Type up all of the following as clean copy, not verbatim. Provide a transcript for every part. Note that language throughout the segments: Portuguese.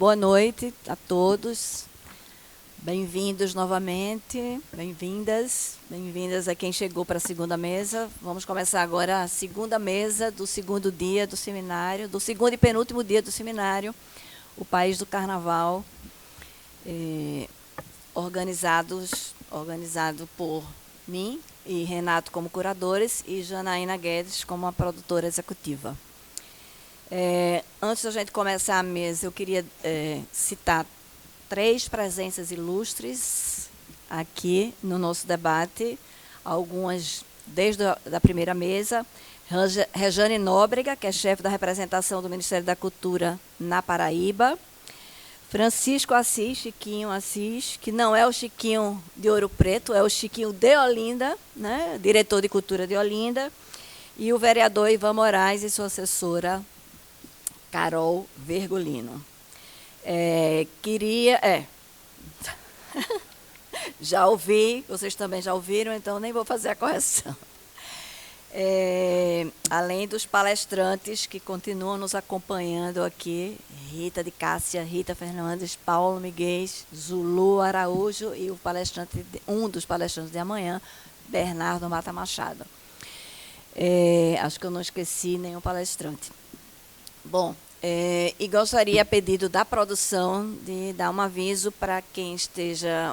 Boa noite a todos. Bem-vindos novamente, bem-vindas a quem chegou para a segunda mesa. Vamos começar agora a segunda mesa do segundo dia do seminário, do segundo e penúltimo dia do seminário, O País do Carnaval, organizado por mim e Renato como curadores e Janaína Guedes como a produtora executiva. Antes da gente começar a mesa, eu queria citar 3 presenças ilustres aqui no nosso debate, algumas desde a primeira mesa. Rejane Nóbrega, que é chefe da representação do Ministério da Cultura na Paraíba. Francisco Assis, Chiquinho Assis, que não é o Chiquinho de Ouro Preto, é o Chiquinho de Olinda, né, diretor de cultura de Olinda. E o vereador Ivan Moraes e sua assessora, Carol Vergolino. Já ouvi, vocês também já ouviram, então nem vou fazer a correção. Além dos palestrantes que continuam nos acompanhando aqui, Rita de Cássia, Rita Fernandes, Paulo Miguel, Zulu Araújo e um dos palestrantes de amanhã, Bernardo Mata Machado. Acho que eu não esqueci nenhum palestrante. Bom, e gostaria, a pedido da produção, de dar um aviso para quem esteja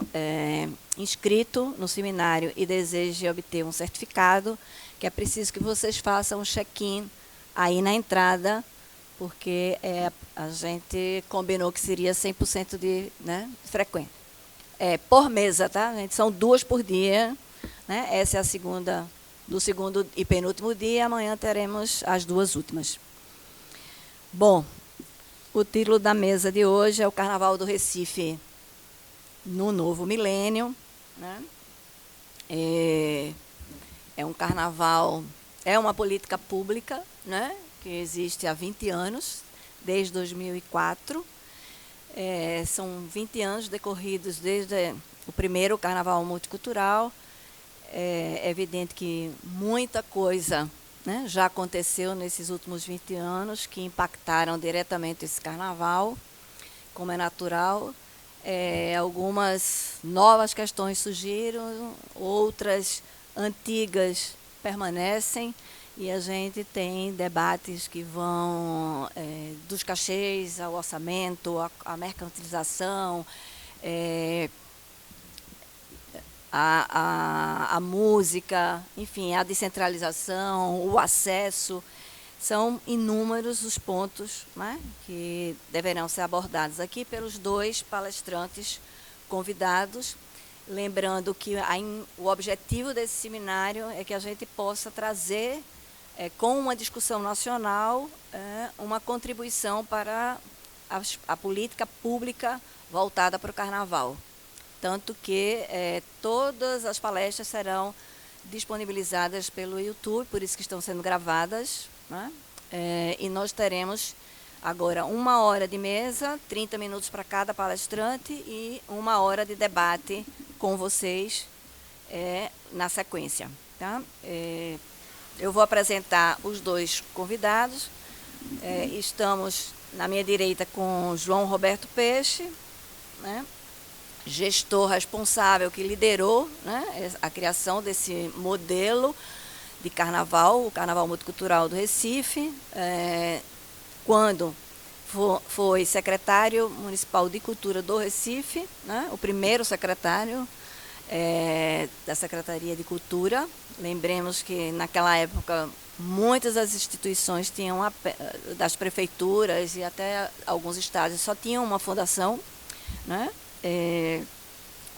inscrito no seminário e deseje obter um certificado, que é preciso que vocês façam um check-in aí na entrada, porque a gente combinou que seria 100% de frequência. Por mesa, tá? Gente, são 2 por dia, né? Essa é a segunda do segundo e penúltimo dia, amanhã teremos as 2 últimas. Bom, o título da mesa de hoje é o Carnaval do Recife no Novo Milênio, né? É um carnaval, é uma política pública, né, que existe há 20 anos, desde 2004. São 20 anos decorridos desde o primeiro carnaval multicultural. É evidente que muita coisa, né, já aconteceu nesses últimos 20 anos que impactaram diretamente esse carnaval, como é natural. Algumas novas questões surgiram, outras antigas permanecem, e a gente tem debates que vão dos cachês ao orçamento, à mercantilização, a música, enfim, a descentralização, o acesso. São inúmeros os pontos, né, que deverão ser abordados aqui pelos 2 palestrantes convidados. Lembrando que o objetivo desse seminário é que a gente possa trazer, com uma discussão nacional, uma contribuição para a política pública voltada para o carnaval. Tanto que todas as palestras serão disponibilizadas pelo YouTube, por isso que estão sendo gravadas, né? E nós teremos agora 1 hora de mesa, 30 minutos para cada palestrante e 1 hora de debate com vocês na sequência. Tá? Eu vou apresentar os 2 convidados. Estamos na minha direita com João Roberto Peixe, né, gestor responsável que liderou, né, a criação desse modelo de carnaval, o Carnaval Multicultural do Recife, quando foi secretário municipal de Cultura do Recife, né, o primeiro secretário da Secretaria de Cultura. Lembremos que, naquela época, muitas das instituições tinham, das prefeituras e até alguns estados, só tinham uma fundação, né?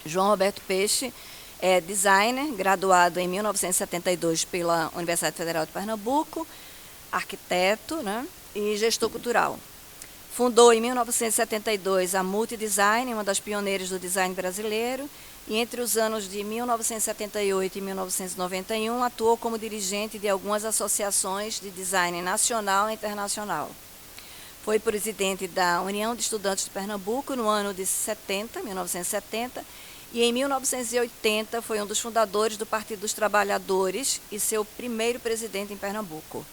João Roberto Peixe é designer, graduado em 1972 pela Universidade Federal de Pernambuco, arquiteto, né, e gestor cultural. Fundou em 1972 a Multidesign, uma das pioneiras do design brasileiro, e entre os anos de 1978 e 1991 atuou como dirigente de algumas associações de design nacional e internacional. Foi presidente da União de Estudantes de Pernambuco no ano de 1970, e em 1980 foi um dos fundadores do Partido dos Trabalhadores e seu primeiro presidente em Pernambuco.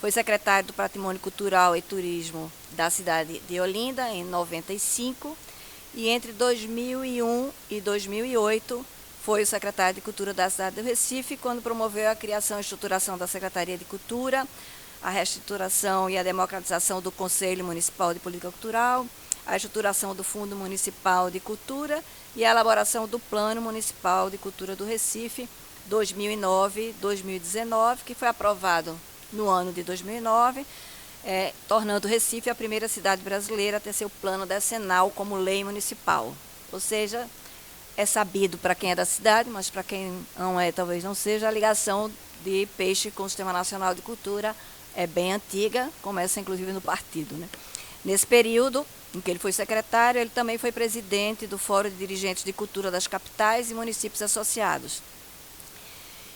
Foi secretário do Patrimônio Cultural e Turismo da cidade de Olinda, em 95, e entre 2001 e 2008 foi o secretário de Cultura da cidade do Recife, quando promoveu a criação e estruturação da Secretaria de Cultura, a reestruturação e a democratização do Conselho Municipal de Política Cultural, a estruturação do Fundo Municipal de Cultura e a elaboração do Plano Municipal de Cultura do Recife 2009-2019, que foi aprovado no ano de 2009, tornando o Recife a primeira cidade brasileira a ter seu plano decenal como lei municipal. Ou seja, é sabido para quem é da cidade, mas para quem não é, talvez não seja, a ligação de Peixe com o Sistema Nacional de Cultura é bem antiga, começa inclusive no partido, né? Nesse período em que ele foi secretário, ele também foi presidente do Fórum de Dirigentes de Cultura das Capitais e Municípios Associados.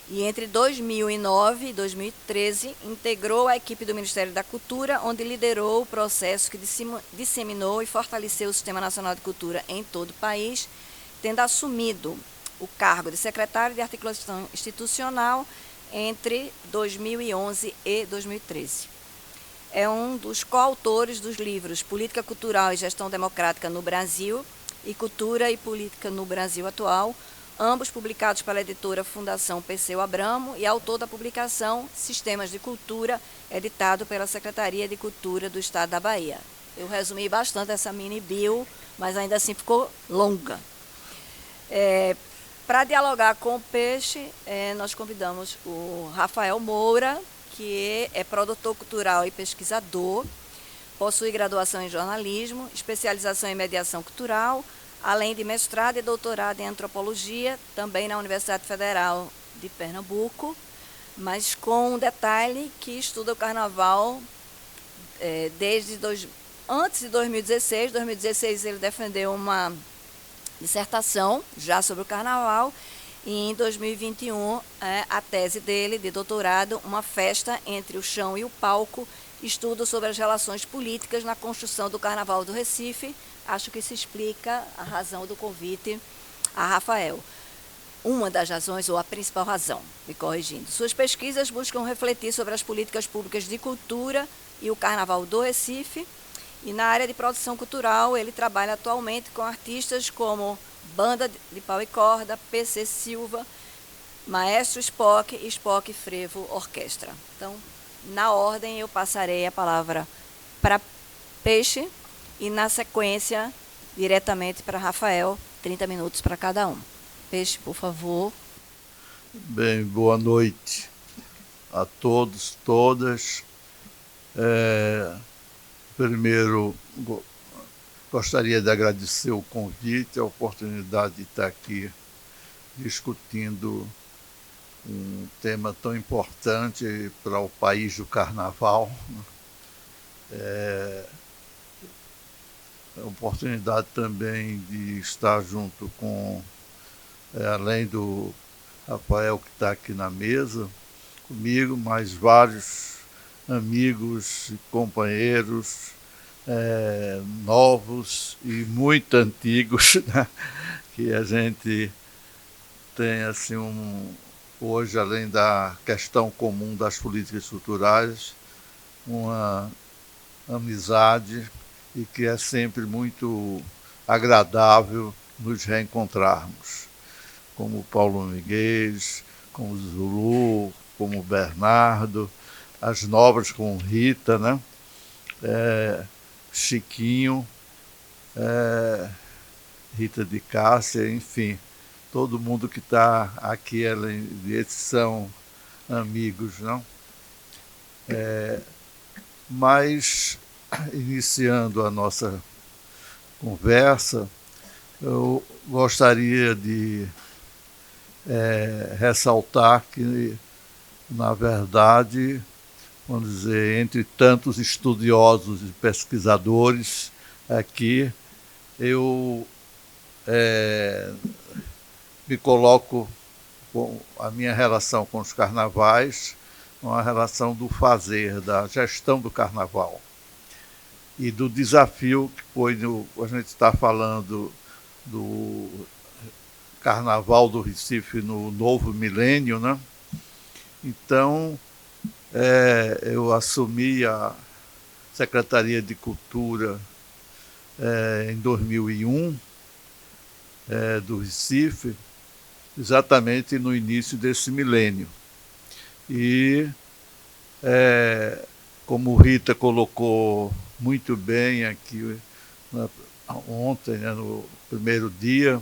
E entre 2009 e 2013, integrou a equipe do Ministério da Cultura, onde liderou o processo que disseminou e fortaleceu o Sistema Nacional de Cultura em todo o país, tendo assumido o cargo de secretário de Articulação Institucional entre 2011 e 2013. É um dos coautores dos livros Política Cultural e Gestão Democrática no Brasil e Cultura e Política no Brasil Atual, ambos publicados pela editora Fundação Perseu Abramo, e autor da publicação Sistemas de Cultura, editado pela Secretaria de Cultura do Estado da Bahia. Eu resumi bastante essa mini bio, mas ainda assim ficou longa. Para dialogar com o Peixe, nós convidamos o Rafael Moura, que é produtor cultural e pesquisador, possui graduação em jornalismo, especialização em mediação cultural, além de mestrado e doutorado em antropologia, também na Universidade Federal de Pernambuco, mas com um detalhe que estuda o carnaval antes de 2016. Em 2016 ele defendeu uma dissertação já sobre o carnaval, e em 2021 a tese dele de doutorado, Uma Festa entre o Chão e o Palco, estudo sobre as relações políticas na construção do Carnaval do Recife. Acho que isso explica a razão do convite a Rafael. Uma das razões, ou a principal razão, me corrigindo. Suas pesquisas buscam refletir sobre as políticas públicas de cultura e o Carnaval do Recife. E na área de produção cultural, ele trabalha atualmente com artistas como Banda de Pau e Corda, PC Silva, Maestro Spock e Spock Frevo Orquestra. Então, na ordem, eu passarei a palavra para Peixe e, na sequência, diretamente para Rafael, 30 minutos para cada um. Peixe, por favor. Bem, boa noite a todos, todas. Primeiro, gostaria de agradecer o convite, a oportunidade de estar aqui discutindo um tema tão importante para o país do carnaval. A oportunidade também de estar junto com, além do Rafael que está aqui na mesa comigo, mais vários amigos e companheiros novos e muito antigos, né? Que a gente tem assim hoje, além da questão comum das políticas culturais, uma amizade, e que é sempre muito agradável nos reencontrarmos, como o Paulo Miguel, como o Zulu, como o Bernardo, as novas com Rita, né? Chiquinho, Rita de Cássia, enfim, todo mundo que está aqui, esses são amigos, não? Mas, iniciando a nossa conversa, eu gostaria de ressaltar que, na verdade, vamos dizer, entre tantos estudiosos e pesquisadores aqui, eu me coloco com a minha relação com os carnavais, uma relação do fazer, da gestão do carnaval e do desafio que foi, a gente está falando do Carnaval do Recife no novo milênio, né? Então, eu assumi a Secretaria de Cultura em 2001, do Recife, exatamente no início desse milênio. E, como Rita colocou muito bem aqui ontem, né, no primeiro dia,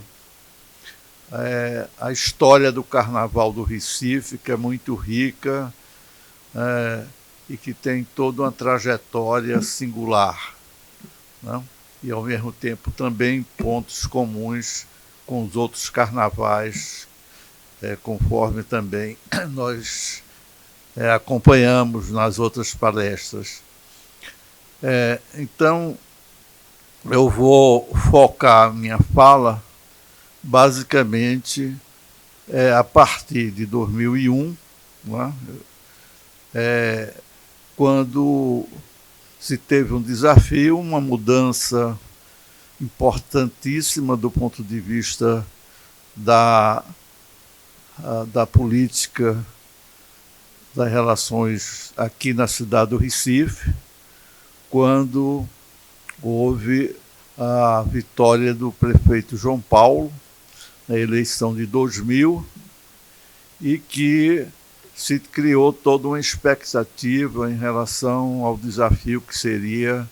a história do Carnaval do Recife, que é muito rica e que tem toda uma trajetória singular, né? E, ao mesmo tempo, também pontos comuns com os outros carnavais, conforme também nós acompanhamos nas outras palestras. Então, eu vou focar minha fala basicamente a partir de 2001, né, quando se teve um desafio, uma mudança importantíssima do ponto de vista da política das relações aqui na cidade do Recife, quando houve a vitória do prefeito João Paulo na eleição de 2000 e que se criou toda uma expectativa em relação ao desafio que seria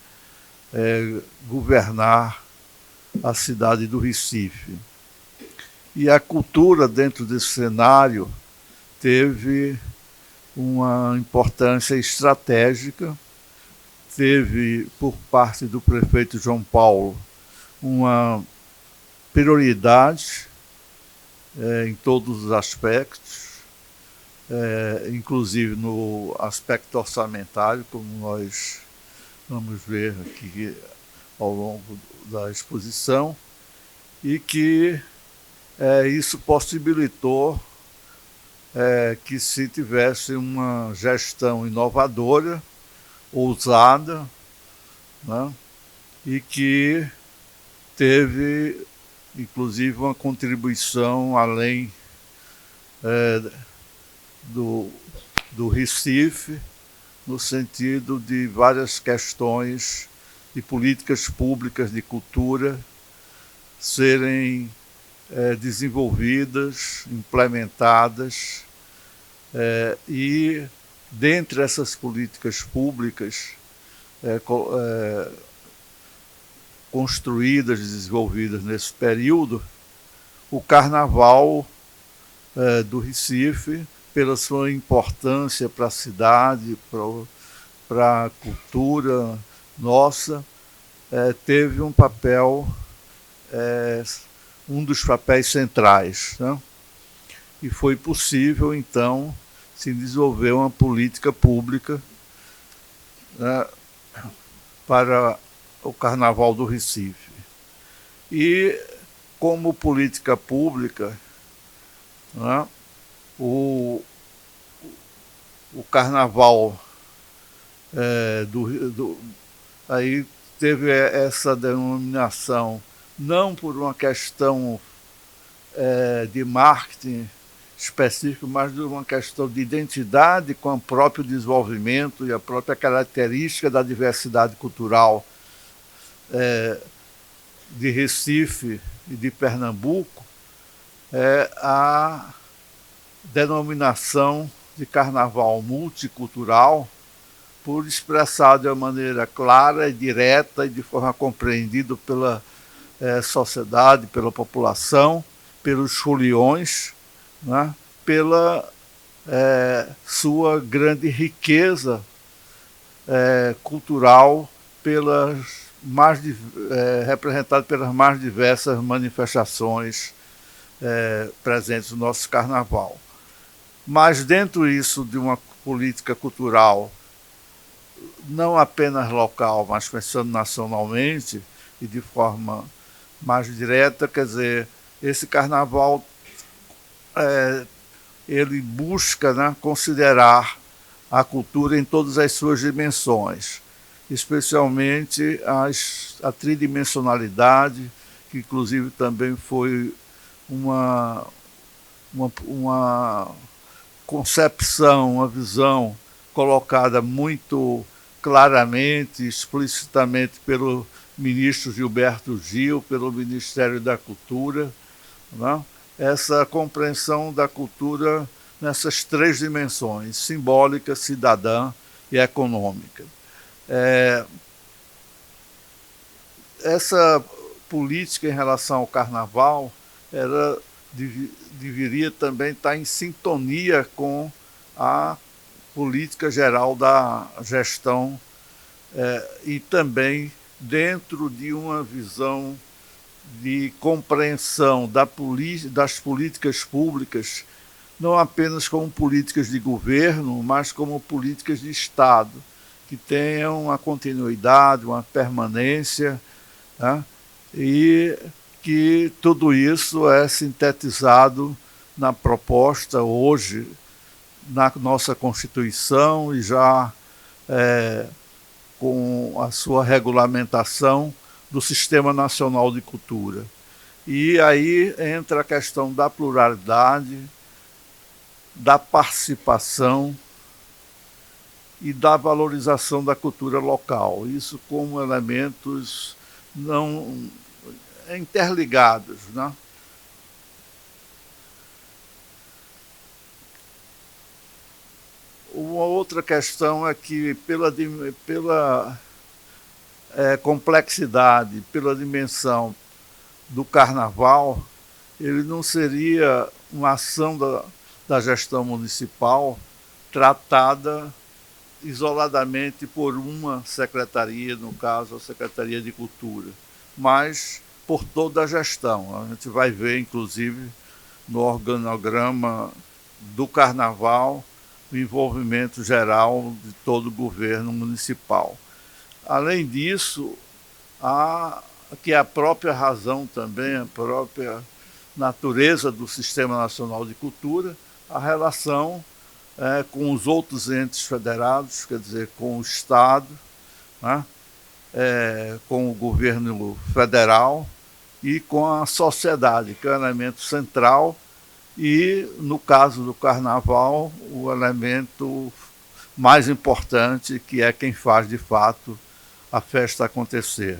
governar a cidade do Recife. E a cultura dentro desse cenário teve uma importância estratégica, teve por parte do prefeito João Paulo uma prioridade em todos os aspectos, inclusive no aspecto orçamentário, como nós vamos ver aqui ao longo da exposição, e que isso possibilitou que se tivesse uma gestão inovadora, ousada, né, e que teve, inclusive, uma contribuição além do Recife, no sentido de várias questões de políticas públicas de cultura serem desenvolvidas, implementadas, e dentre essas políticas públicas construídas, desenvolvidas nesse período, o Carnaval do Recife, pela sua importância para a cidade, para a cultura nossa, teve um papel, um dos papéis centrais, né? E foi possível, então, se desenvolver uma política pública, né, para o Carnaval do Recife. E, como política pública, né, o Carnaval aí teve essa denominação não por uma questão de marketing específico, mas de uma questão de identidade com o próprio desenvolvimento e a própria característica da diversidade cultural de Recife e de Pernambuco, a denominação de Carnaval multicultural, por expressar de uma maneira clara e direta e de forma compreendida pela sociedade, pela população, pelos foliões, né, pela sua grande riqueza cultural, representada pelas mais diversas manifestações presentes no nosso Carnaval. Mas dentro disso de uma política cultural, não apenas local, mas pensando nacionalmente e de forma mais direta, quer dizer, esse Carnaval ele busca, né, considerar a cultura em todas as suas dimensões, especialmente a tridimensionalidade, que inclusive também foi uma concepção, uma visão colocada muito claramente, explicitamente pelo ministro Gilberto Gil, pelo Ministério da Cultura, né? Essa compreensão da cultura nessas três dimensões, simbólica, cidadã e econômica. Essa política em relação ao carnaval, ela deveria também estar em sintonia com a política geral da gestão e também dentro de uma visão de compreensão das políticas públicas, não apenas como políticas de governo, mas como políticas de Estado, que tenham uma continuidade, uma permanência, né? E que tudo isso é sintetizado na proposta hoje, na nossa Constituição e já com a sua regulamentação do Sistema Nacional de Cultura. E aí entra a questão da pluralidade, da participação e da valorização da cultura local. Isso como elementos não interligados, né? Uma outra questão é que pela complexidade, pela dimensão do carnaval, ele não seria uma ação da gestão municipal tratada isoladamente por uma secretaria, no caso a Secretaria de Cultura, mas por toda a gestão. A gente vai ver, inclusive, no organograma do carnaval, o envolvimento geral de todo o governo municipal. Além disso, que a própria razão também, a própria natureza do Sistema Nacional de Cultura, a relação com os outros entes federados, quer dizer, com o Estado, né? Com o governo federal e com a sociedade, que é o elemento central, e, no caso do carnaval, o elemento mais importante, que é quem faz, de fato, a festa acontecer.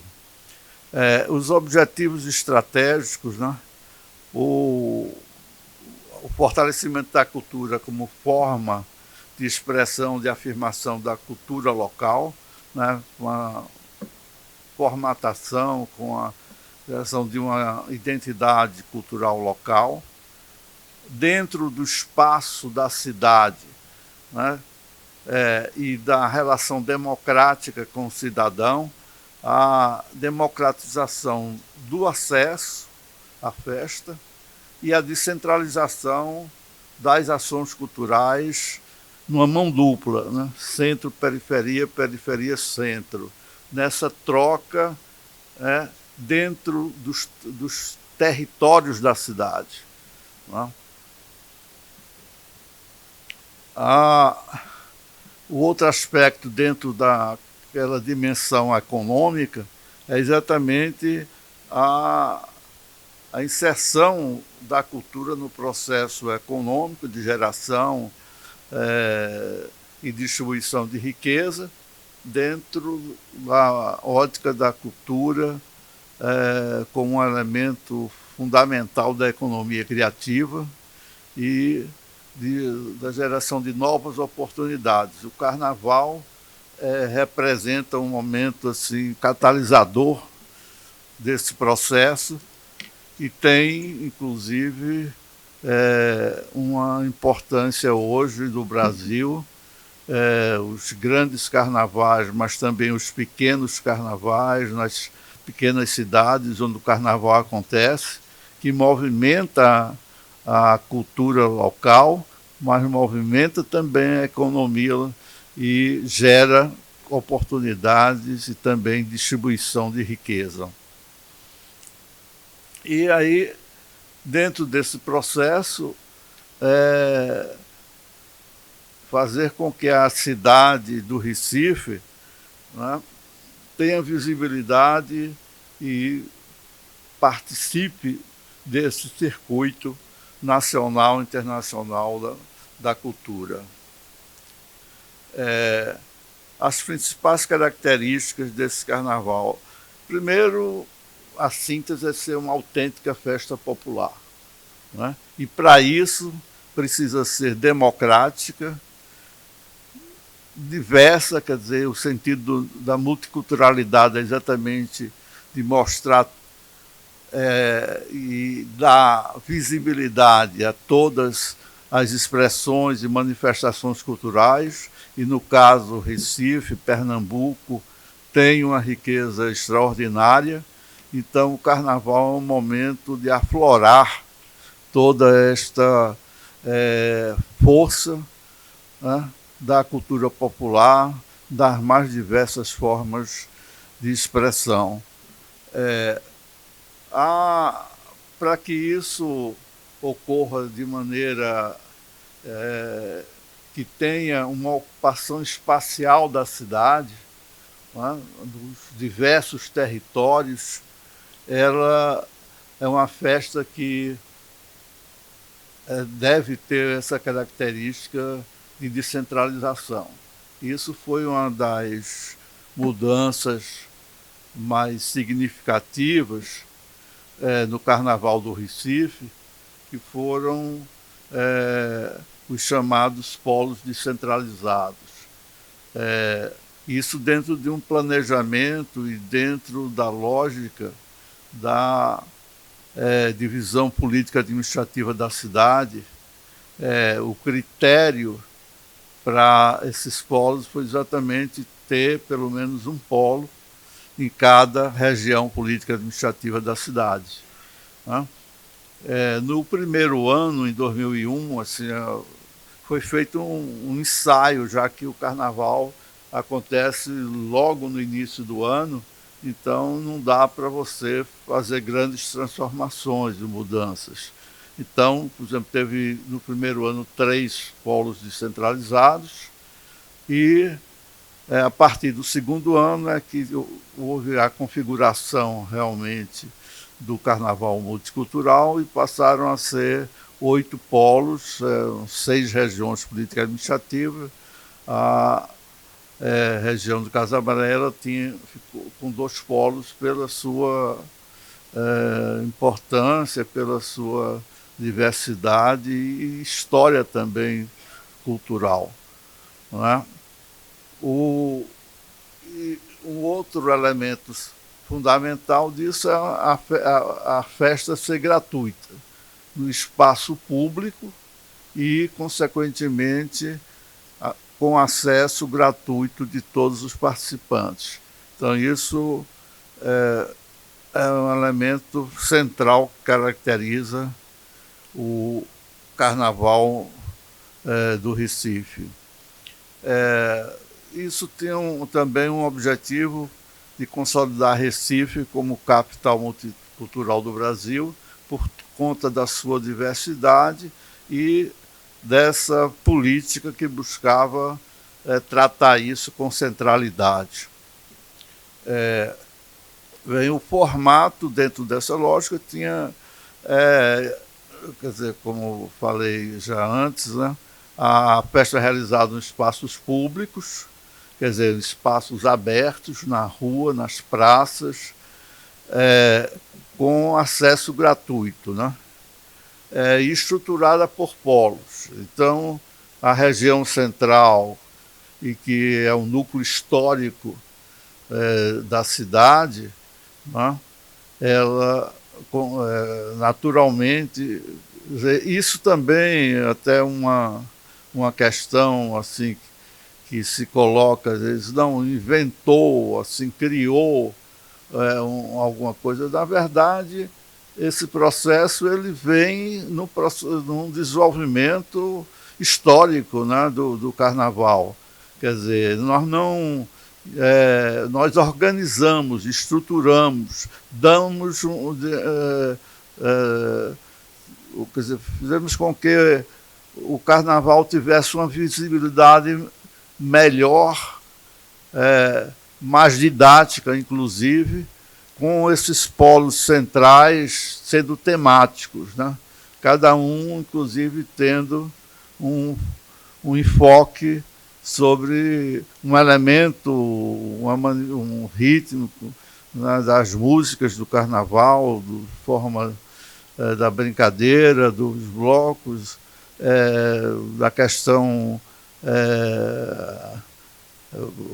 Os objetivos estratégicos, né? O fortalecimento da cultura como forma de expressão, de afirmação da cultura local, né? Com a formatação, com a criação de uma identidade cultural local, dentro do espaço da cidade, né? E da relação democrática com o cidadão, a democratização do acesso à festa e a descentralização das ações culturais numa mão dupla, né? Centro-periferia, periferia-centro, nessa troca dentro dos territórios da cidade, né? O outro aspecto dentro daquela dimensão econômica é exatamente a inserção da cultura no processo econômico de geração e distribuição de riqueza, dentro da ótica da cultura como um elemento fundamental da economia criativa e da geração de novas oportunidades. O carnaval representa um momento assim, catalisador desse processo e tem, inclusive, uma importância hoje no Brasil, os grandes carnavais, mas também os pequenos carnavais nas pequenas cidades onde o carnaval acontece, que movimenta a cultura local, mas movimenta também a economia e gera oportunidades e também distribuição de riqueza. E aí, dentro desse processo, fazer com que a cidade do Recife, né, tenha visibilidade e participe desse circuito nacional e internacional da cultura. as principais características desse carnaval. Primeiro, a síntese é ser uma autêntica festa popular, né? E para isso precisa ser democrática, diversa, quer dizer, o sentido da multiculturalidade é exatamente de mostrar e dar visibilidade a todas as expressões e manifestações culturais, e no caso Recife, Pernambuco, tem uma riqueza extraordinária. Então o carnaval é um momento de aflorar toda esta força, né, da cultura popular, das mais diversas formas de expressão. Para que isso ocorra de maneira que tenha uma ocupação espacial da cidade, né, dos diversos territórios, ela é uma festa que deve ter essa característica de descentralização. Isso foi uma das mudanças mais significativas no Carnaval do Recife, que foram os chamados polos descentralizados. Isso dentro de um planejamento e dentro da lógica da divisão política administrativa da cidade. O critério para esses polos foi exatamente ter pelo menos um polo em cada região política administrativa da cidade, né? No primeiro ano, em 2001, assim, foi feito um ensaio, já que o carnaval acontece logo no início do ano, então não dá para você fazer grandes transformações e mudanças. Então, por exemplo, teve no primeiro ano 3 polos descentralizados e a partir do segundo ano é que houve a configuração realmente do carnaval multicultural e passaram a ser 8 polos, 6 regiões políticas administrativas. A região do Casa Amarela ficou com 2 polos pela sua importância, pela sua diversidade e história também cultural, não é? Um outro elemento fundamental disso é a festa ser gratuita, no espaço público e, consequentemente, com acesso gratuito de todos os participantes. Então, isso é um elemento central que caracteriza o Carnaval do Recife. Isso tem também um objetivo de consolidar Recife como capital multicultural do Brasil, por conta da sua diversidade e dessa política que buscava tratar isso com centralidade. O formato dentro dessa lógica tinha, quer dizer, como falei já antes, né, a festa realizada em espaços públicos, quer dizer, espaços abertos na rua, nas praças, com acesso gratuito, né? E estruturada por polos. Então, a região central, e que é o núcleo histórico da cidade, né? Ela, naturalmente, isso também é até uma questão assim que se coloca, às vezes, não inventou, assim, criou alguma coisa. Na verdade, esse processo ele vem num desenvolvimento histórico, né, do carnaval. Quer dizer, nós organizamos, estruturamos, damos, quer dizer, fizemos com que o carnaval tivesse uma visibilidade melhor, mais didática, inclusive, com esses polos centrais sendo temáticos, né? Cada um, inclusive, tendo um enfoque sobre um elemento, um ritmo, né, das músicas do carnaval, forma da brincadeira, dos blocos, da questão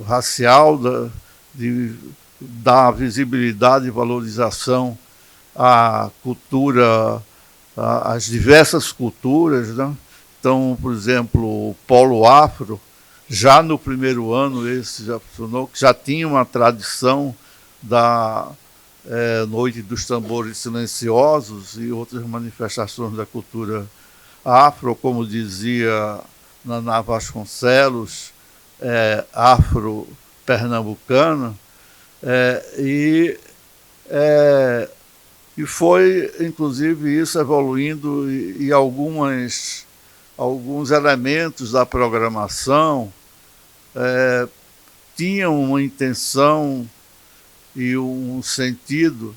racial, de dar visibilidade e valorização à cultura, às diversas culturas, né? Então, por exemplo, o Polo Afro, já no primeiro ano, esse já funcionou, que já tinha uma tradição da Noite dos Tambores Silenciosos e outras manifestações da cultura afro, como dizia Naná Vasconcelos, afro-pernambucana, e foi, inclusive, isso evoluindo e alguns elementos da programação tinham uma intenção e um sentido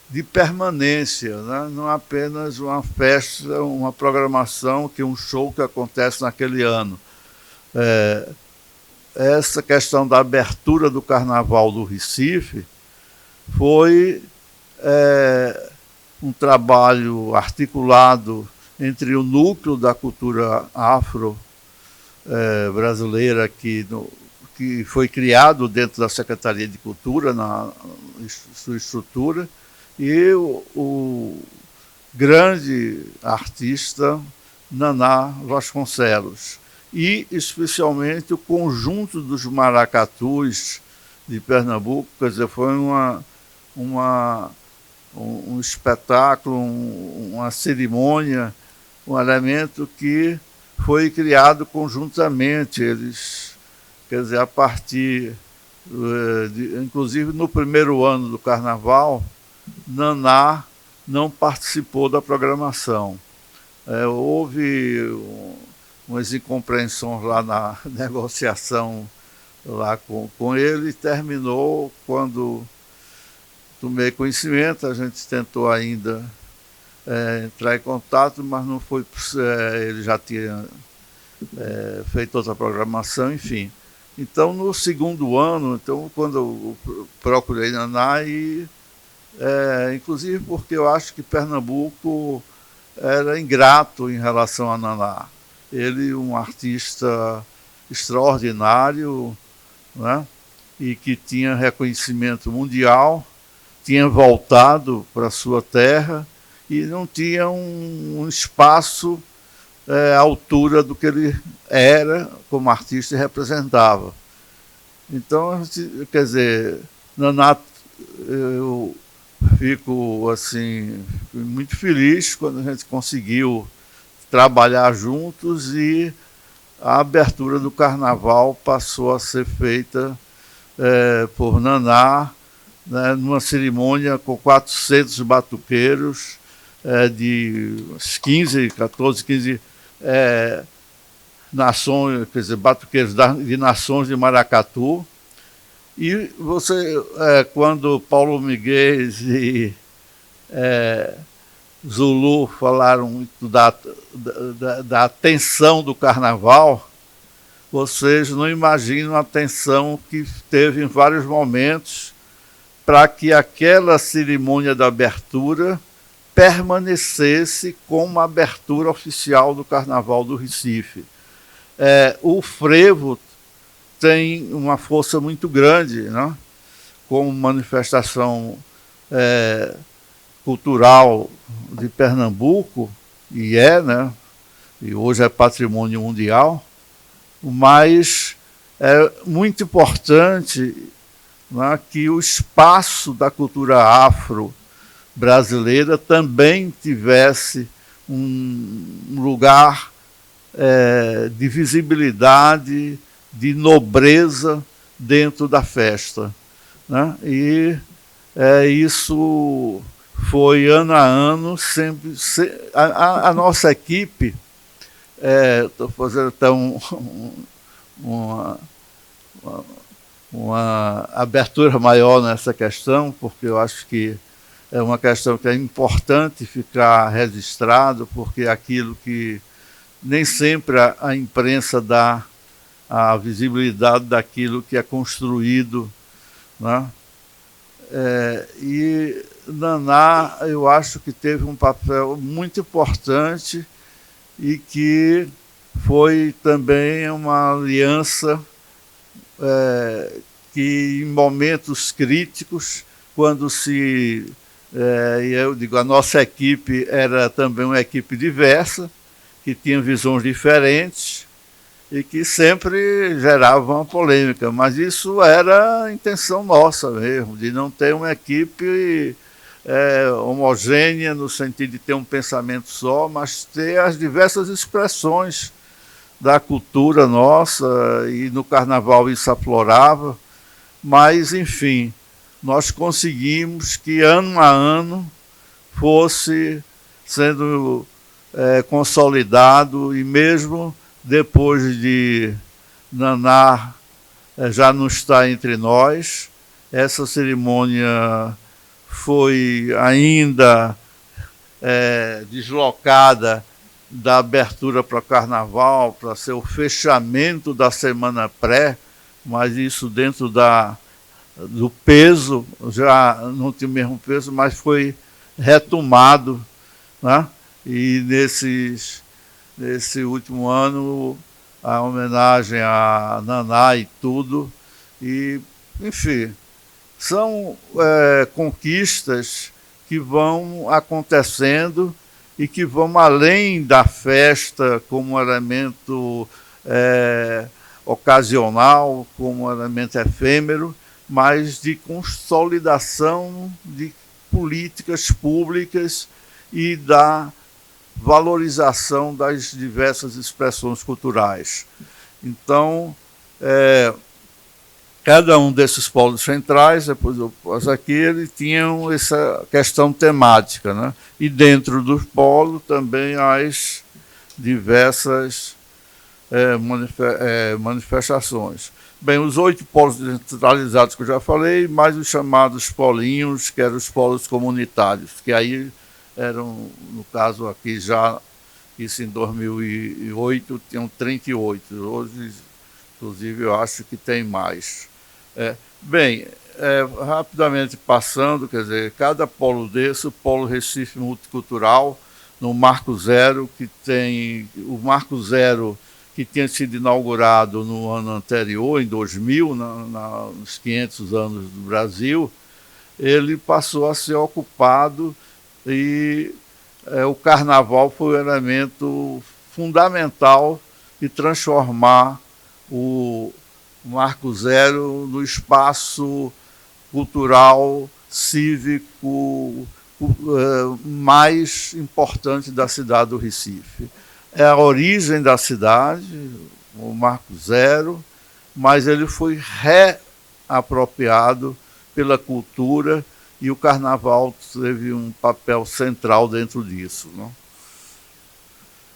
de permanência, né? Não apenas uma festa, uma programação, um show que acontece naquele ano. Essa questão da abertura do Carnaval do Recife foi um trabalho articulado entre o núcleo da cultura afro brasileira que foi criado dentro da Secretaria de Cultura, na sua estrutura, e o grande artista Naná Vasconcelos, e especialmente o conjunto dos maracatus de Pernambuco. Quer dizer, foi um espetáculo, uma cerimônia, um elemento que foi criado conjuntamente. Eles, quer dizer, a partir, inclusive no primeiro ano do Carnaval, Naná não participou da programação. Houve umas incompreensões lá na negociação lá com ele, e terminou quando tomei conhecimento. A gente tentou ainda entrar em contato, mas não foi, ele já tinha feito outra programação, enfim. Então, no segundo ano, quando eu procurei Naná, inclusive porque eu acho que Pernambuco era ingrato em relação a Naná. Ele, um artista extraordinário, né? E que tinha reconhecimento mundial, tinha voltado para sua terra e não tinha um espaço à altura do que ele era como artista e representava. Então, quer dizer, Naná, eu fico assim muito feliz quando a gente conseguiu trabalhar juntos, e a abertura do Carnaval passou a ser feita por Naná, né, numa cerimônia com 400 batuqueiros de 15 nações, quer dizer, batuqueiros de nações de maracatu. E quando Paulo Miguel e Zulu falaram muito da atenção do Carnaval, vocês não imaginam a atenção que teve em vários momentos para que aquela cerimônia da abertura permanecesse como a abertura oficial do Carnaval do Recife. O frevo tem uma força muito grande, né? Como manifestação cultural de Pernambuco, né? E hoje é patrimônio mundial, mas é muito importante, né, que o espaço da cultura afro-brasileira também tivesse um lugar de visibilidade, de nobreza dentro da festa, né? E isso foi ano a ano, sempre. A nossa equipe, estou fazendo até uma abertura maior nessa questão, porque eu acho que é uma questão que é importante ficar registrado, porque é aquilo que nem sempre a imprensa dá a visibilidade daquilo que é construído, né? E Naná, eu acho que teve um papel muito importante e que foi também uma aliança que, em momentos críticos, quando eu digo, a nossa equipe era também uma equipe diversa, que tinha visões diferentes e que sempre gerava uma polêmica, mas isso era a intenção nossa mesmo, de não ter uma equipe homogênea no sentido de ter um pensamento só, mas ter as diversas expressões da cultura nossa, e no carnaval isso aflorava, mas enfim, nós conseguimos que ano a ano fosse sendo consolidado, e mesmo depois de Naná já não estar entre nós, essa cerimônia foi ainda deslocada da abertura para o carnaval, para ser o fechamento da semana pré, mas isso dentro do peso, já não tinha o mesmo peso, mas foi retomado, né? E nesse último ano, a homenagem a Naná e tudo, e enfim, são conquistas que vão acontecendo e que vão além da festa como elemento ocasional, como elemento efêmero, mas de consolidação de políticas públicas e da valorização das diversas expressões culturais. Então, cada um desses polos centrais, depois eu passo aqui, eles tinham essa questão temática, né? E dentro do polo também as diversas manifestações. Bem, os 8 polos descentralizados que eu já falei, mais os chamados polinhos, que eram os polos comunitários, que aí eram, no caso aqui já, isso em 2008, tinham 38. Hoje, inclusive, eu acho que tem mais. Bem, rapidamente passando, quer dizer, cada polo desse, o Polo Recife Multicultural, no Marco Zero, que tem o Marco Zero, que tinha sido inaugurado no ano anterior, em 2000, nos 500 anos do Brasil, ele passou a ser ocupado e o carnaval foi o elemento fundamental de transformar o Marco Zero no espaço cultural, cívico mais importante da cidade do Recife. É a origem da cidade, o Marco Zero, mas ele foi reapropriado pela cultura e o carnaval teve um papel central dentro disso, não?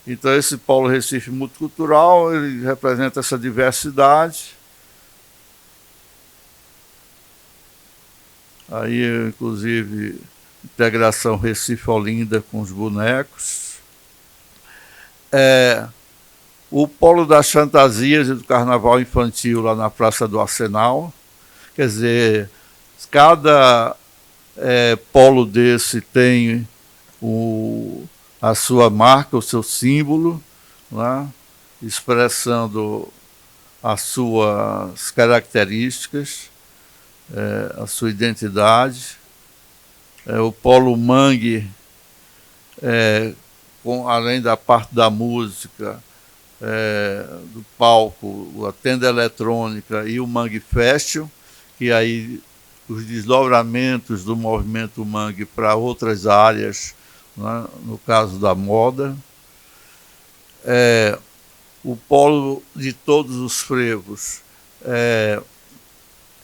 Então, esse Polo Recife Multicultural, ele representa essa diversidade. Aí, inclusive, integração Recife-Olinda com os bonecos. O Polo das Fantasias e do Carnaval Infantil lá na Praça do Arsenal. Quer dizer, cada polo desse tem a sua marca, o seu símbolo, né, expressando as suas características, a sua identidade. O Polo Mangue, além da parte da música, do palco, a tenda eletrônica e o Mangue Festival, que aí os desdobramentos do movimento Mangue para outras áreas, né, no caso da moda. O Polo de Todos os Frevos,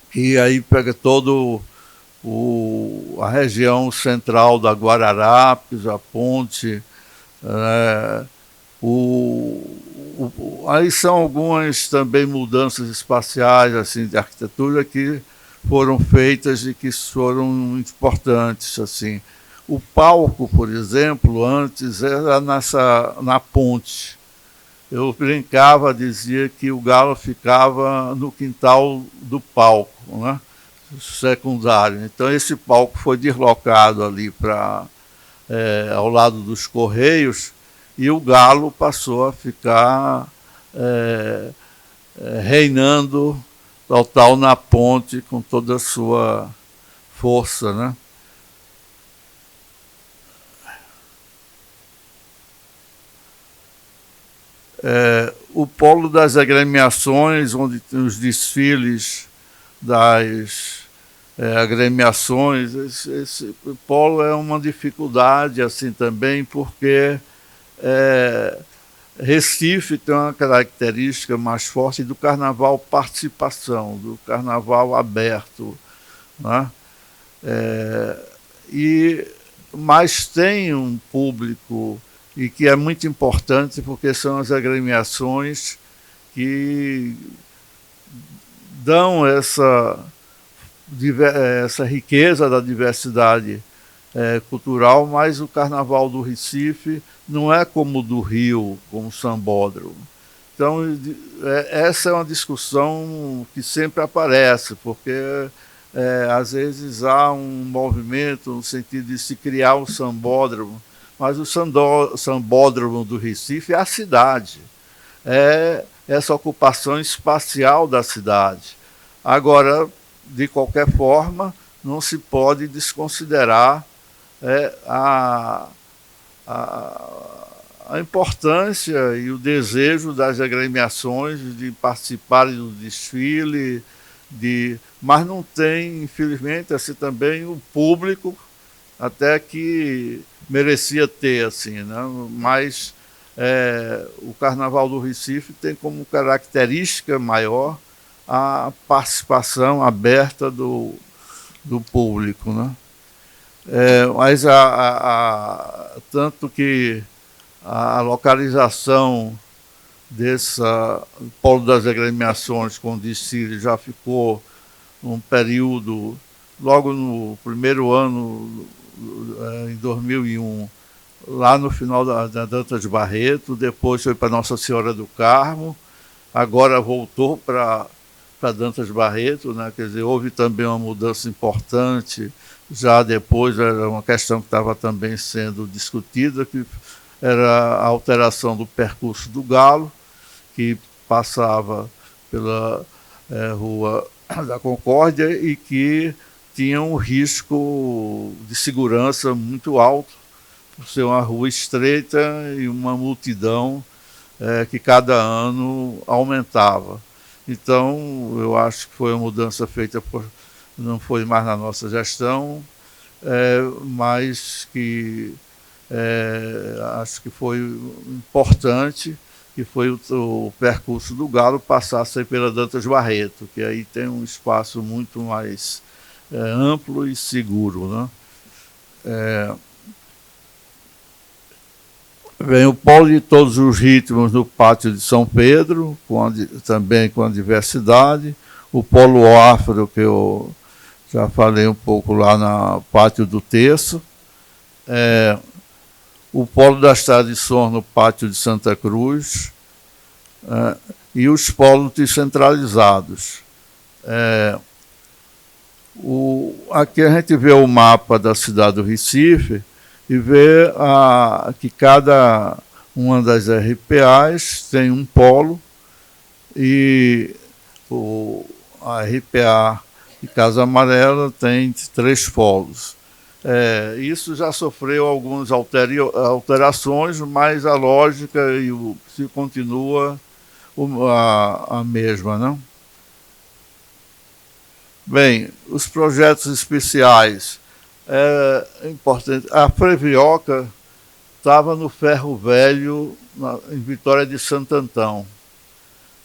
que aí pega todo a região central da Guararapes, a ponte. Aí são algumas também mudanças espaciais assim, de arquitetura que foram feitas e que foram importantes. Assim. O palco, por exemplo, antes era na ponte. eu brincava, dizia que o galo ficava no quintal do palco, né? Secundário. Então esse palco foi deslocado ali para ao lado dos Correios, e o galo passou a ficar reinando total na ponte com toda a sua força, né? O polo das agremiações, onde tem os desfiles das agremiações, esse polo é uma dificuldade assim também, porque Recife tem uma característica mais forte do carnaval participação, do carnaval aberto, né? Mas tem um público, e que é muito importante, porque são as agremiações que dão essa riqueza da diversidade cultural, mas o Carnaval do Recife não é como o do Rio, como o Sambódromo. Então, essa é uma discussão que sempre aparece, porque às vezes há um movimento no sentido de se criar um sambódromo, mas o sambódromo do Recife é a cidade, é essa ocupação espacial da cidade. Agora, de qualquer forma, não se pode desconsiderar a importância e o desejo das agremiações de participarem do desfile, mas não tem, infelizmente, assim, também o público até que merecia ter, assim, né? Mas o Carnaval do Recife tem como característica maior a participação aberta do público, né? Mas tanto que a localização desse polo das agremiações com desfile já ficou um período, logo no primeiro ano, em 2001, lá no final da Dantas Barreto, depois foi para Nossa Senhora do Carmo, agora voltou para Dantas Barreto, né? Quer dizer, houve também uma mudança importante, já depois era uma questão que estava também sendo discutida, que era a alteração do percurso do Galo, que passava pela Rua da Concórdia e que tinha um risco de segurança muito alto, por ser uma rua estreita e uma multidão que cada ano aumentava. Então, eu acho que foi uma mudança feita não foi mais na nossa gestão, mas que acho que foi importante, que foi o percurso do Galo passar a ser pela Dantas Barreto, que aí tem um espaço muito mais amplo e seguro, né? Vem o polo de todos os ritmos no Pátio de São Pedro, também com a diversidade. O polo afro, que eu já falei um pouco lá no Pátio do Terço. O polo das tradições no Pátio de Santa Cruz. E os polos descentralizados. Aqui a gente vê o mapa da cidade do Recife, e ver que cada uma das RPAs tem um polo, e a RPA de Casa Amarela tem 3 polos. Isso já sofreu algumas alterações, mas a lógica se continua a mesma, não? Bem, os projetos especiais. É importante. A Frevioca estava no Ferro Velho, em Vitória de Santo Antão.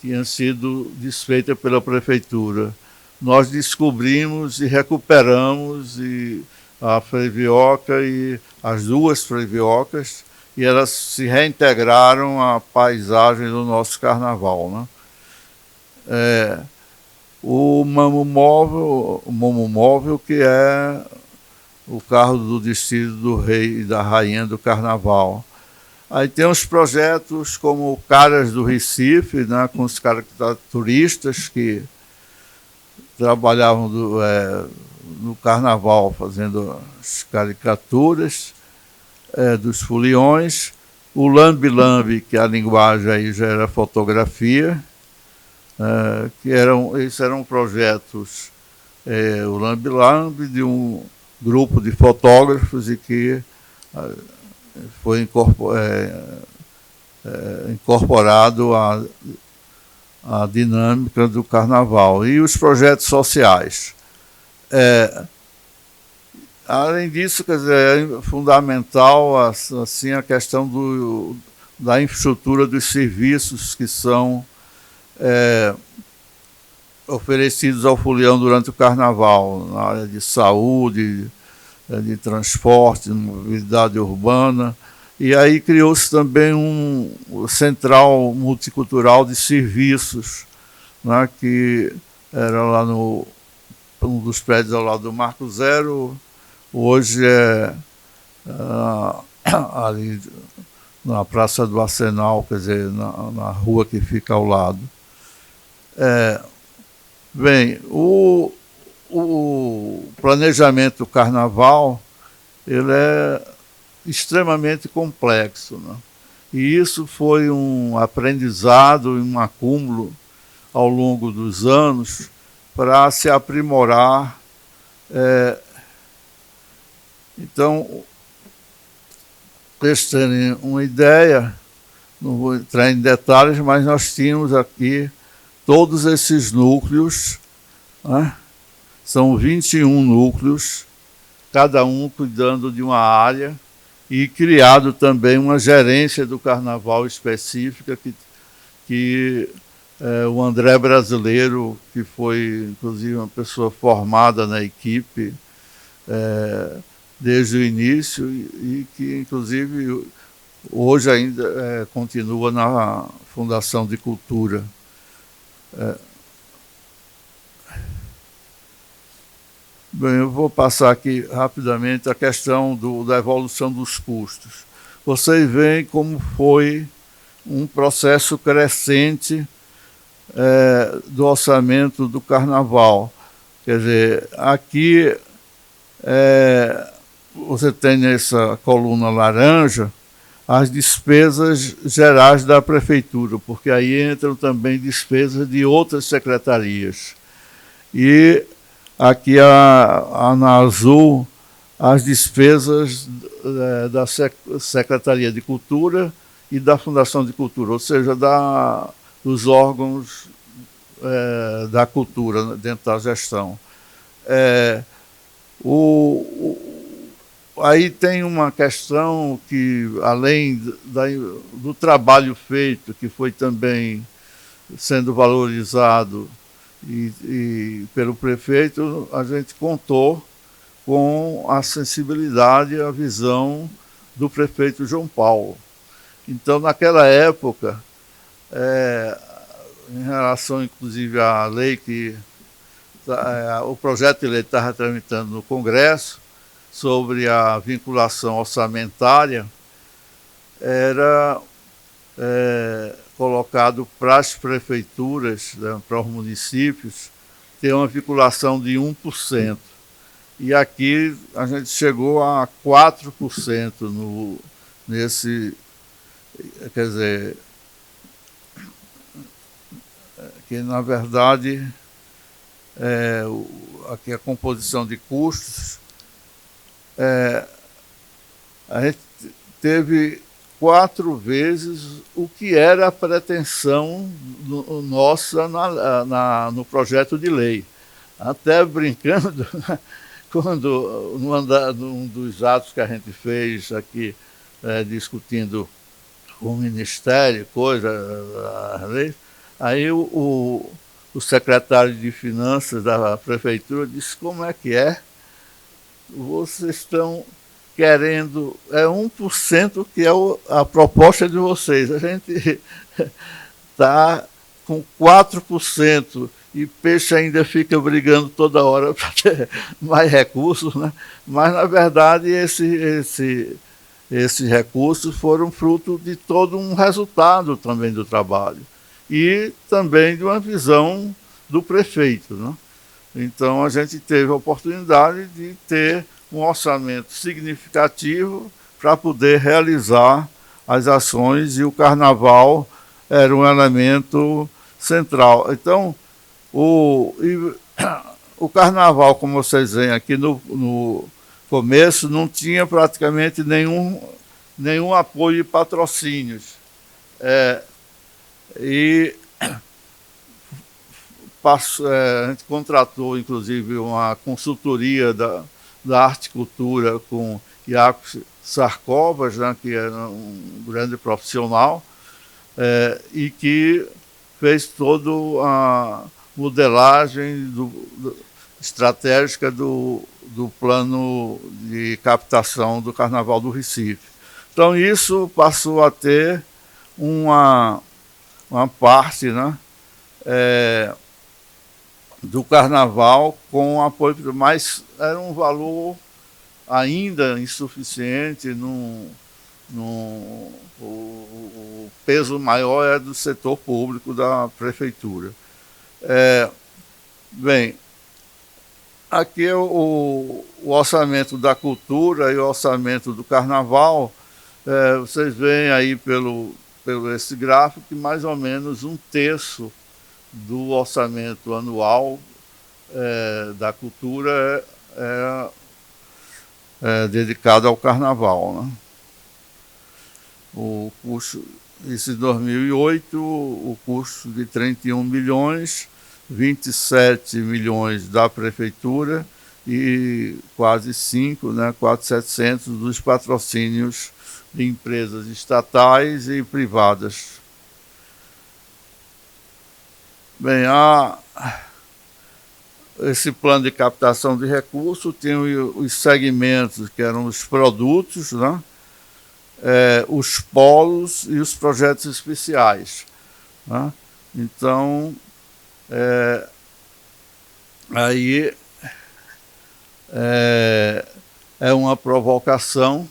Tinha sido desfeita pela prefeitura. Nós descobrimos e recuperamos a Frevioca e as 2 Freviocas, e elas se reintegraram à paisagem do nosso carnaval, né? O Mamo Móvel, que é o carro do desfile do rei e da rainha do carnaval. Aí tem os projetos como Caras do Recife, né, com os caricaturistas que trabalhavam no carnaval fazendo as caricaturas dos foliões. O Lambe Lambe, que a linguagem aí já era fotografia, esses eram projetos, o Lambe Lambe, de um grupo de fotógrafos e que foi incorporado à dinâmica do carnaval. E os projetos sociais. Além disso, quer dizer, é fundamental assim, a questão da infraestrutura dos serviços que são oferecidos ao folião durante o carnaval, na área de saúde, de transporte, de mobilidade urbana. E aí criou-se também um central multicultural de serviços, né, que era lá um dos prédios ao lado do Marco Zero. Hoje é ali na Praça do Arsenal, quer dizer, na rua que fica ao lado. Bem, o planejamento do carnaval, ele é extremamente complexo, né? E isso foi um aprendizado, um acúmulo ao longo dos anos para se aprimorar. Então, para vocês terem uma ideia, não vou entrar em detalhes, mas nós tínhamos aqui todos esses núcleos, né? São 21 núcleos, cada um cuidando de uma área, e criado também uma gerência do carnaval específica que o André Brasileiro, que foi inclusive uma pessoa formada na equipe desde o início e que inclusive hoje ainda continua na Fundação de Cultura. Bem, eu vou passar aqui rapidamente a questão da evolução dos custos. Vocês veem como foi um processo crescente do orçamento do carnaval. Quer dizer, aqui você tem nessa coluna laranja as despesas gerais da prefeitura, porque aí entram também despesas de outras secretarias. E aqui na azul, as despesas da Secretaria de Cultura e da Fundação de Cultura, ou seja, dos órgãos da cultura dentro da gestão. Aí tem uma questão que, além do trabalho feito, que foi também sendo valorizado e pelo prefeito, a gente contou com a sensibilidade e a visão do prefeito João Paulo. Então, naquela época, em relação, inclusive, à lei o projeto de lei estava tramitando no Congresso, sobre a vinculação orçamentária, era colocado para as prefeituras, né, para os municípios, ter uma vinculação de 1%. E aqui a gente chegou a 4% nesse, quer dizer, que na verdade aqui a composição de custos, a gente teve 4 vezes o que era a pretensão nossa no projeto de lei. Até brincando, quando num dos atos que a gente fez aqui, discutindo com o Ministério, a lei, aí o secretário de Finanças da Prefeitura disse: como é que é? Vocês estão querendo 1%, que é a proposta de vocês. A gente está com 4% e peixe ainda fica brigando toda hora para ter mais recursos, né? Mas, na verdade, esse esses recursos foram fruto de todo um resultado também do trabalho e também de uma visão do prefeito, né? Então, a gente teve a oportunidade de ter um orçamento significativo para poder realizar as ações, e o carnaval era um elemento central. Então, o carnaval, como vocês veem aqui no começo, não tinha praticamente nenhum apoio de patrocínios. E a gente contratou, inclusive, uma consultoria da arte e cultura com Iaco Sarcovas, né, que é um grande profissional, e que fez toda a modelagem estratégica do plano de captação do Carnaval do Recife. Então, isso passou a ter uma parte, né, do Carnaval com apoio, mas era um valor ainda insuficiente. O peso maior é do setor público da prefeitura. Bem, aqui é o orçamento da cultura e o orçamento do carnaval. Vocês veem aí pelo esse gráfico que mais ou menos 1/3 do orçamento anual da cultura é dedicado ao carnaval, né? O custo, isso em 2008, o custo de 31 milhões, 27 milhões da prefeitura e quase 5, né, 4.700 dos patrocínios de empresas estatais e privadas. Bem, esse plano de captação de recursos tem os segmentos, que eram os produtos, né, os polos e os projetos especiais, né? Então, aí é uma provocação,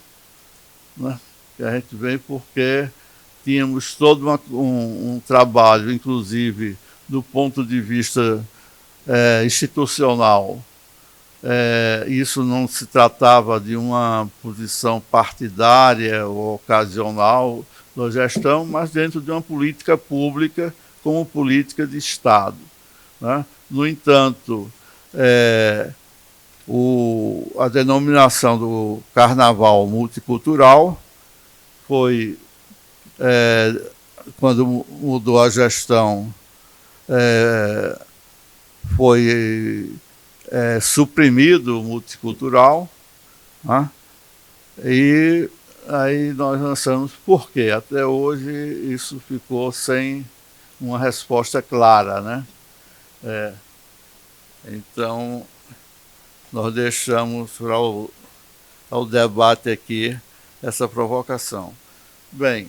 né, que a gente vem porque tínhamos todo um trabalho, inclusive do ponto de vista institucional. Isso não se tratava de uma posição partidária ou ocasional da gestão, mas dentro de uma política pública como política de Estado, né? No entanto, a denominação do Carnaval Multicultural foi, quando mudou a gestão, foi suprimido o multicultural, né? E aí nós lançamos por quê. Até hoje isso ficou sem uma resposta clara, né? Então, nós deixamos para o debate aqui essa provocação. Bem,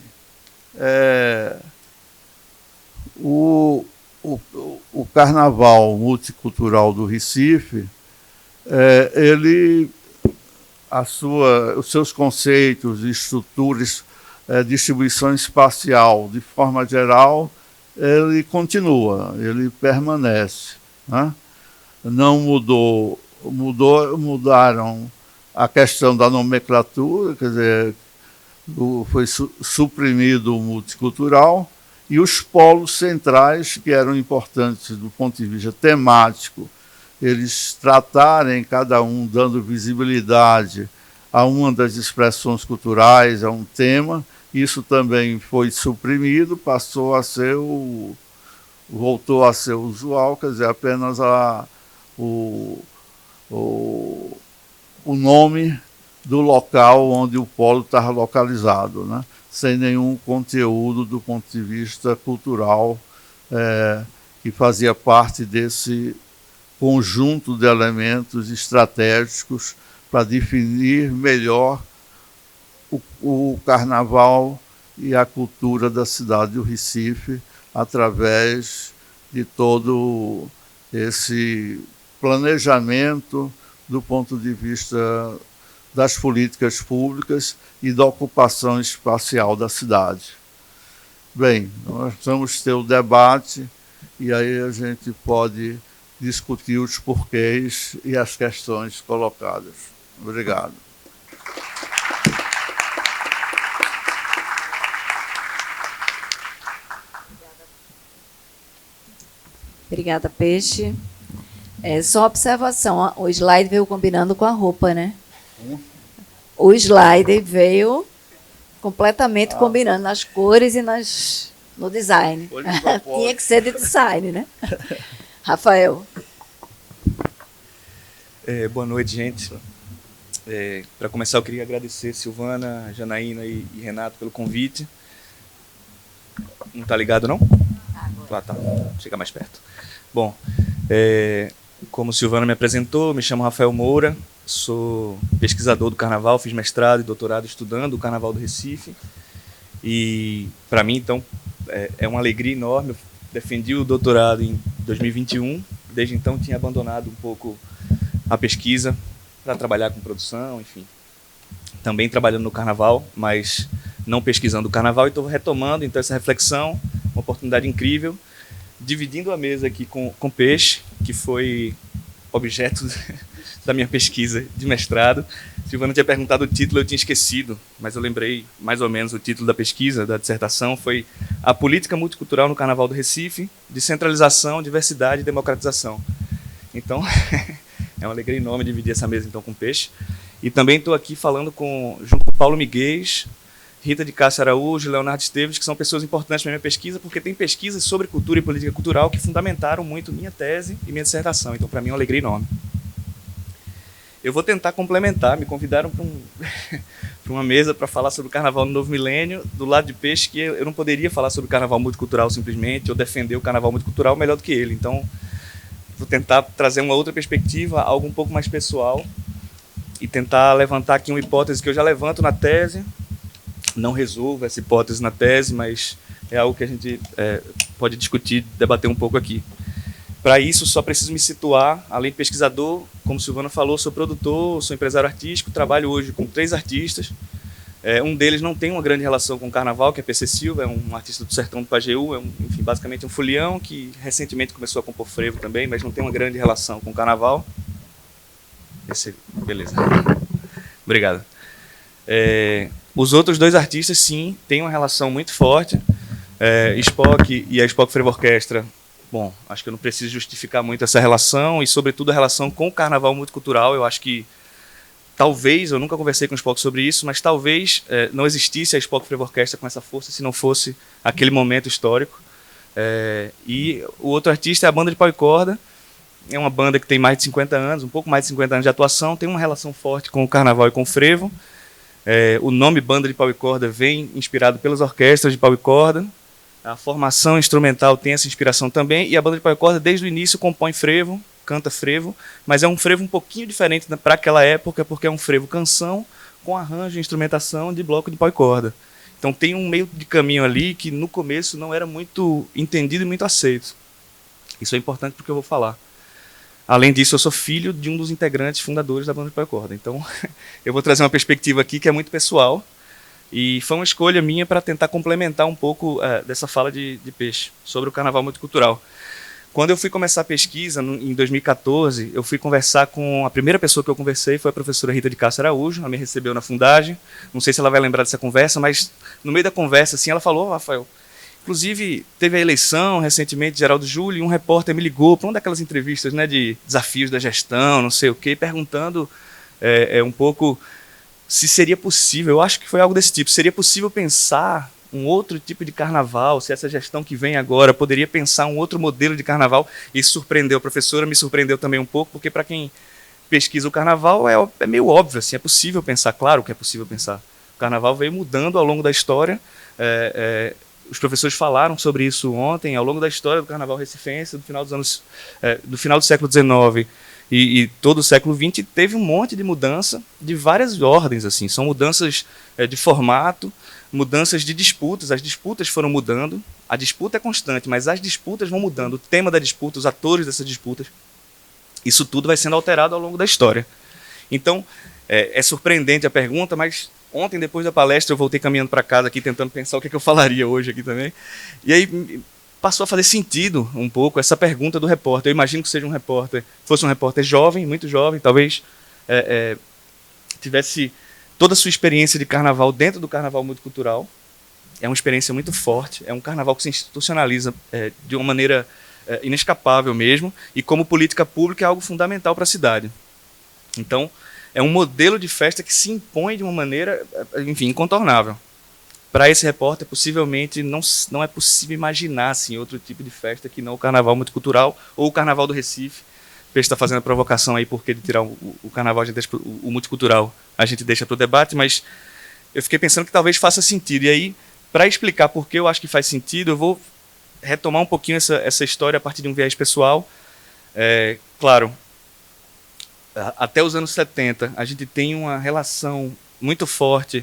o Carnaval Multicultural do Recife, os seus conceitos, estruturas, distribuição espacial, de forma geral, ele continua, ele permanece, né? Não mudaram a questão da nomenclatura, quer dizer, foi suprimido o multicultural, e os polos centrais, que eram importantes do ponto de vista temático, eles tratarem, cada um dando visibilidade a uma das expressões culturais, a um tema. Isso também foi suprimido, voltou a ser usual, quer dizer, apenas o nome do local onde o polo estava localizado, né? Sem nenhum conteúdo do ponto de vista cultural, que fazia parte desse conjunto de elementos estratégicos para definir melhor o carnaval e a cultura da cidade do Recife, através de todo esse planejamento do ponto de vista das políticas públicas e da ocupação espacial da cidade. Bem, nós vamos ter o debate e aí a gente pode discutir os porquês e as questões colocadas. Obrigado. Obrigada, Peixe. Só uma observação, o slide veio combinando com a roupa, né? O slide veio completamente combinando nas cores e no design. Tinha que ser de design, né? Rafael. Boa noite, gente. Para começar, eu queria agradecer Silvana, Janaína e Renato pelo convite. Não está ligado, não? Tá. Chega mais perto. Bom, como Silvana me apresentou, me chamo Rafael Moura, sou pesquisador do Carnaval, fiz mestrado e doutorado estudando o Carnaval do Recife. E, para mim, então, é uma alegria enorme. Eu defendi o doutorado em 2021. Desde então, tinha abandonado um pouco a pesquisa para trabalhar com produção, enfim. Também trabalhando no Carnaval, mas não pesquisando o Carnaval. E estou retomando, então, essa reflexão, uma oportunidade incrível, dividindo a mesa aqui com Peixe, que foi objeto da minha pesquisa de mestrado. Silvana tinha perguntado o título, eu tinha esquecido, mas eu lembrei mais ou menos o título da pesquisa, da dissertação, foi A Política Multicultural no Carnaval do Recife, Descentralização, Diversidade e Democratização. Então, é uma alegria enorme dividir essa mesa então com Peixe. E também estou aqui falando junto com Paulo Miguel, Rita de Cássia Araújo, Leonardo Esteves, que são pessoas importantes para a minha pesquisa, porque tem pesquisas sobre cultura e política cultural que fundamentaram muito minha tese e minha dissertação. Então, para mim, é uma alegria enorme. Eu vou tentar complementar. Me convidaram para uma mesa para falar sobre o Carnaval no Novo Milênio, do lado de Peixe, que eu não poderia falar sobre o Carnaval multicultural simplesmente, ou defender o Carnaval multicultural melhor do que ele. Então, vou tentar trazer uma outra perspectiva, algo um pouco mais pessoal, e tentar levantar aqui uma hipótese que eu já levanto na tese. Não resolvo essa hipótese na tese, mas é algo que a gente pode discutir, debater um pouco aqui. Para isso, só preciso me situar, além de pesquisador, como Silvana falou, sou produtor, sou empresário artístico, trabalho hoje com 3 artistas. Um deles não tem uma grande relação com o Carnaval, que é PC Silva, é um artista do sertão do Pajeú, enfim, basicamente um folião que recentemente começou a compor frevo também, mas não tem uma grande relação com o Carnaval. Beleza. Obrigado. Os outros 2 artistas, sim, têm uma relação muito forte. Spock e a Spock Frevo Orquestra, bom, acho que eu não preciso justificar muito essa relação e, sobretudo, a relação com o Carnaval multicultural. Eu acho que, talvez, eu nunca conversei com o Spock sobre isso, mas talvez não existisse a Spock Frevo Orquestra com essa força se não fosse aquele momento histórico. E o outro artista é a Banda de Pau e Corda. É uma banda que tem mais de 50 anos, um pouco mais de 50 anos de atuação, tem uma relação forte com o Carnaval e com o frevo. O nome Banda de Pau e Corda vem inspirado pelas orquestras de pau e corda. A formação instrumental tem essa inspiração também, e a Banda de Pau e Corda, desde o início, compõe frevo, canta frevo, mas é um frevo um pouquinho diferente para aquela época, porque é um frevo canção com arranjo e instrumentação de bloco de pau e corda. Então tem um meio de caminho ali que no começo não era muito entendido e muito aceito. Isso é importante porque eu vou falar. Além disso, eu sou filho de um dos integrantes fundadores da Banda de Pau e Corda. Então, eu vou trazer uma perspectiva aqui que é muito pessoal. E foi uma escolha minha para tentar complementar um pouco dessa fala de Peixe sobre o Carnaval multicultural. Quando eu fui começar a pesquisa, em 2014, eu fui conversar com... A primeira pessoa que eu conversei foi a professora Rita de Cássia Araújo. Ela me recebeu na Fundagem. Não sei se ela vai lembrar dessa conversa, mas no meio da conversa, assim, ela falou: Rafael, inclusive, teve a eleição recentemente de Geraldo Júlio, e um repórter me ligou para uma daquelas entrevistas, né, de desafios da gestão, não sei o quê, perguntando um pouco se seria possível, eu acho que foi algo desse tipo, seria possível pensar um outro tipo de carnaval, se essa gestão que vem agora poderia pensar um outro modelo de carnaval. Isso surpreendeu a professora, me surpreendeu também um pouco, porque para quem pesquisa o carnaval é meio óbvio, assim, é possível pensar, claro que é possível pensar. O carnaval veio mudando ao longo da história. Os professores falaram sobre isso ontem, ao longo da história do carnaval recifense, do final do século XIX e todo o século XX, teve um monte de mudança de várias ordens, assim. São mudanças de formato, mudanças de disputas. As disputas foram mudando, a disputa é constante, mas as disputas vão mudando, o tema da disputa, os atores dessas disputas, isso tudo vai sendo alterado ao longo da história. Então, é surpreendente a pergunta, mas ontem, depois da palestra, eu voltei caminhando para casa aqui, tentando pensar o que eu falaria hoje aqui também. E aí passou a fazer sentido um pouco essa pergunta do repórter. Eu imagino que fosse um repórter jovem, muito jovem, talvez tivesse toda a sua experiência de carnaval dentro do carnaval multicultural. É uma experiência muito forte, é um carnaval que se institucionaliza de uma maneira inescapável mesmo, e como política pública é algo fundamental para a cidade. Então, é um modelo de festa que se impõe de uma maneira, enfim, incontornável. Para esse repórter, possivelmente, não é possível imaginar assim, outro tipo de festa que não o carnaval multicultural ou o carnaval do Recife. O Peixe está fazendo a provocação aí, porque de tirar o carnaval, a gente deixa o multicultural, a gente deixa para o debate, mas eu fiquei pensando que talvez faça sentido. E aí, para explicar por que eu acho que faz sentido, eu vou retomar um pouquinho essa história a partir de um viés pessoal. Claro, até os anos 70, a gente tem uma relação muito forte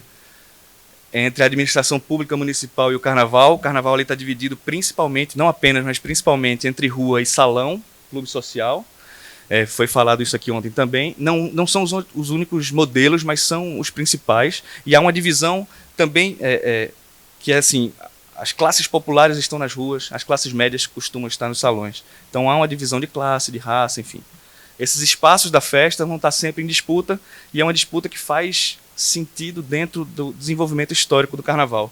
entre a administração pública municipal e o carnaval. O carnaval ali está dividido principalmente, não apenas, mas principalmente entre rua e salão, clube social. Foi falado isso aqui ontem também. Não são os únicos modelos, mas são os principais. E há uma divisão também que é assim, as classes populares estão nas ruas, as classes médias costumam estar nos salões. Então há uma divisão de classe, de raça, enfim. Esses espaços da festa vão estar sempre em disputa, e é uma disputa que faz sentido dentro do desenvolvimento histórico do carnaval.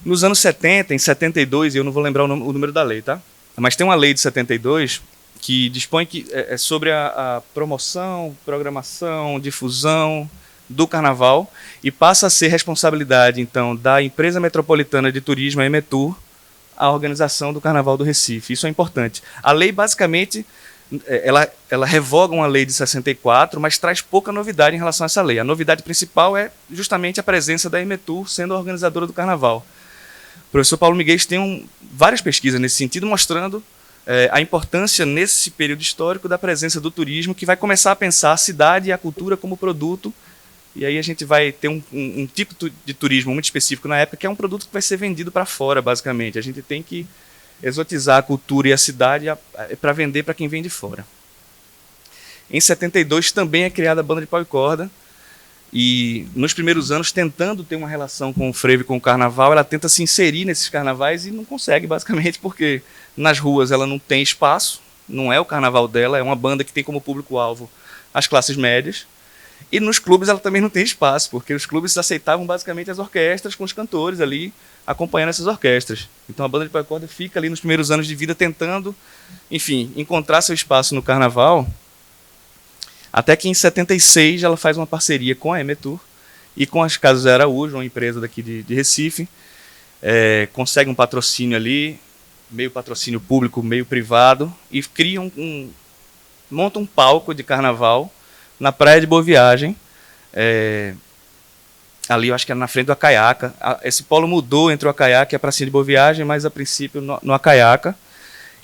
Nos anos 70, em 72, e eu não vou lembrar o número da lei, tá? Mas tem uma lei de 72 que dispõe que é sobre a promoção, programação, difusão do carnaval, e passa a ser responsabilidade, então, da Empresa Metropolitana de Turismo, a Emetur, a organização do Carnaval do Recife. Isso é importante. A lei, basicamente, ela revoga uma lei de 64, mas traz pouca novidade em relação a essa lei. A novidade principal é justamente a presença da Emetur sendo a organizadora do carnaval. O professor Paulo Miguel tem várias pesquisas nesse sentido, mostrando a importância, nesse período histórico, da presença do turismo, que vai começar a pensar a cidade e a cultura como produto. E aí a gente vai ter um tipo de turismo muito específico na época, que é um produto que vai ser vendido para fora, basicamente. A gente tem que exotizar a cultura e a cidade para vender para quem vem de fora. Em 72 também é criada a Banda de Pau e Corda, e nos primeiros anos, tentando ter uma relação com o frevo e com o carnaval, ela tenta se inserir nesses carnavais e não consegue, basicamente, porque nas ruas ela não tem espaço, não é o carnaval dela, é uma banda que tem como público-alvo as classes médias. E nos clubes ela também não tem espaço, porque os clubes aceitavam basicamente as orquestras com os cantores ali acompanhando essas orquestras. Então a Banda de Pau e Corda fica ali nos primeiros anos de vida tentando, enfim, encontrar seu espaço no carnaval, até que em 76 ela faz uma parceria com a Emetur e com as Casas Araújo, uma empresa daqui de Recife, consegue um patrocínio ali, meio patrocínio público, meio privado, e cria monta um palco de carnaval na Praia de Boa Viagem, ali eu acho que era na frente do Acaiaca. Esse polo mudou entre o Acaiaca e a Pracinha de Boa Viagem, mas a princípio no Acaiaca.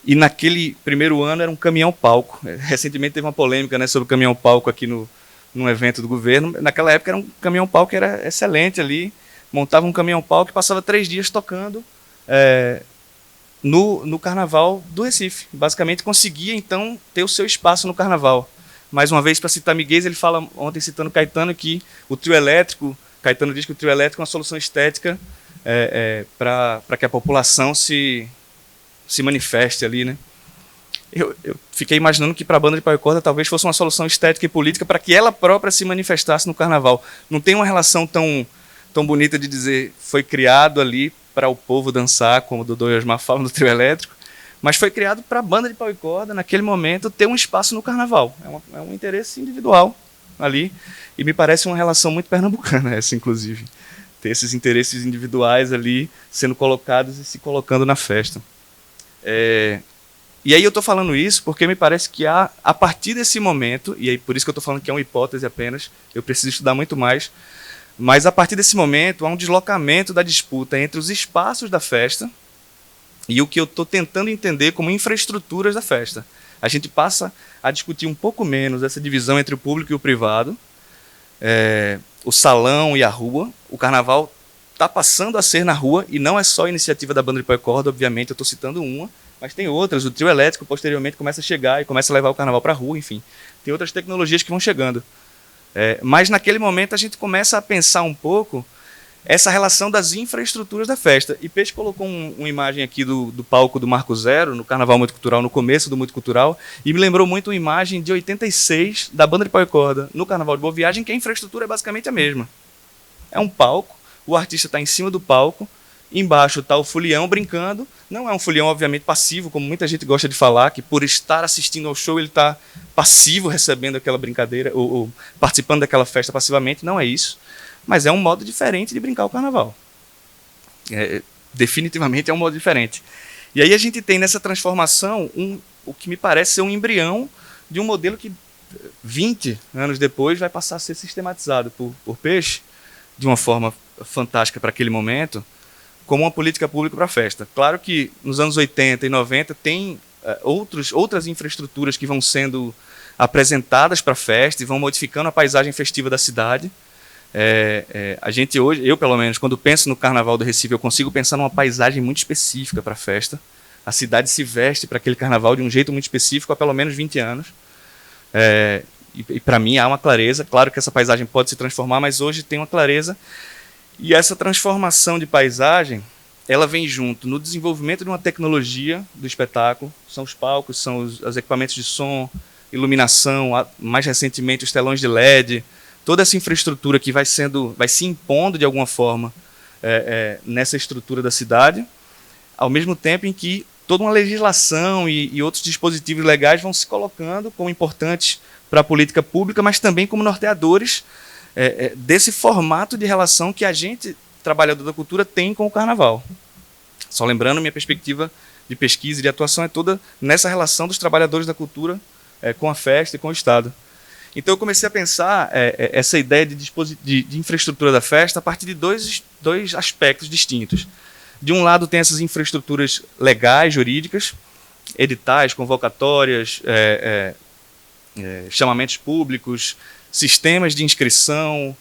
E naquele primeiro ano era um caminhão-palco. Recentemente teve uma polêmica, né, sobre o caminhão-palco aqui num evento do governo. Naquela época era um caminhão-palco que era excelente ali. Montava um caminhão-palco e passava 3 dias tocando no Carnaval do Recife. Basicamente conseguia, então, ter o seu espaço no Carnaval. Mais uma vez, para citar Miguel, ele fala, ontem citando Caetano, que o trio elétrico, Caetano diz que o trio elétrico é uma solução estética para que a população se manifeste ali, né? Eu fiquei imaginando que para a Banda de Pau e Corda talvez fosse uma solução estética e política para que ela própria se manifestasse no carnaval. Não tem uma relação tão bonita de dizer foi criado ali para o povo dançar, como o Dodô e Osmar falam do trio elétrico, mas foi criado para a Banda de Pau e Corda, naquele momento, ter um espaço no carnaval. É um interesse individual ali, e me parece uma relação muito pernambucana essa, inclusive. Ter esses interesses individuais ali sendo colocados e se colocando na festa. E aí eu estou falando isso porque me parece que a partir desse momento, e aí por isso que eu estou falando que é uma hipótese apenas, eu preciso estudar muito mais, mas a partir desse momento há um deslocamento da disputa entre os espaços da festa e o que eu estou tentando entender como infraestruturas da festa. A gente passa a discutir um pouco menos essa divisão entre o público e o privado, o salão e a rua. O carnaval está passando a ser na rua, e não é só a iniciativa da Banda de Pau e Corda, obviamente, eu estou citando uma, mas tem outras. O trio elétrico, posteriormente, começa a chegar e começa a levar o carnaval para a rua, enfim. Tem outras tecnologias que vão chegando. Mas naquele momento a gente começa a pensar um pouco essa relação das infraestruturas da festa. E Peixe colocou uma imagem aqui do palco do Marco Zero, no Carnaval Multicultural, no começo do Multicultural, e me lembrou muito uma imagem de 86 da Banda de Pau e Corda, no Carnaval de Boa Viagem, que a infraestrutura é basicamente a mesma. É um palco, o artista está em cima do palco, embaixo está o folião brincando. Não é um folião, obviamente, passivo, como muita gente gosta de falar, que por estar assistindo ao show ele está passivo, recebendo aquela brincadeira, ou participando daquela festa passivamente. Não é isso. Mas é um modo diferente de brincar o carnaval. Definitivamente é um modo diferente. E aí a gente tem nessa transformação o que me parece ser um embrião de um modelo que 20 anos depois vai passar a ser sistematizado por Peixe, de uma forma fantástica para aquele momento, como uma política pública para a festa. Claro que nos anos 80 e 90 tem outras infraestruturas que vão sendo apresentadas para a festa e vão modificando a paisagem festiva da cidade. A gente hoje, eu pelo menos, quando penso no Carnaval do Recife, eu consigo pensar numa paisagem muito específica para a festa. A cidade se veste para aquele carnaval de um jeito muito específico há pelo menos 20 anos. E para mim há uma clareza. Claro que essa paisagem pode se transformar, mas hoje tem uma clareza. E essa transformação de paisagem, ela vem junto no desenvolvimento de uma tecnologia do espetáculo. São os palcos, são os equipamentos de som, iluminação, mais recentemente os telões de LED, toda essa infraestrutura que vai se impondo de alguma forma nessa estrutura da cidade, ao mesmo tempo em que toda uma legislação e outros dispositivos legais vão se colocando como importantes para a política pública, mas também como norteadores desse formato de relação que a gente, trabalhador da cultura, tem com o carnaval. Só lembrando, minha perspectiva de pesquisa e de atuação é toda nessa relação dos trabalhadores da cultura com a festa e com o Estado. Então eu comecei a pensar essa ideia de infraestrutura da festa a partir de dois aspectos distintos. De um lado tem essas infraestruturas legais, jurídicas, editais, convocatórias, chamamentos públicos, sistemas de inscrição,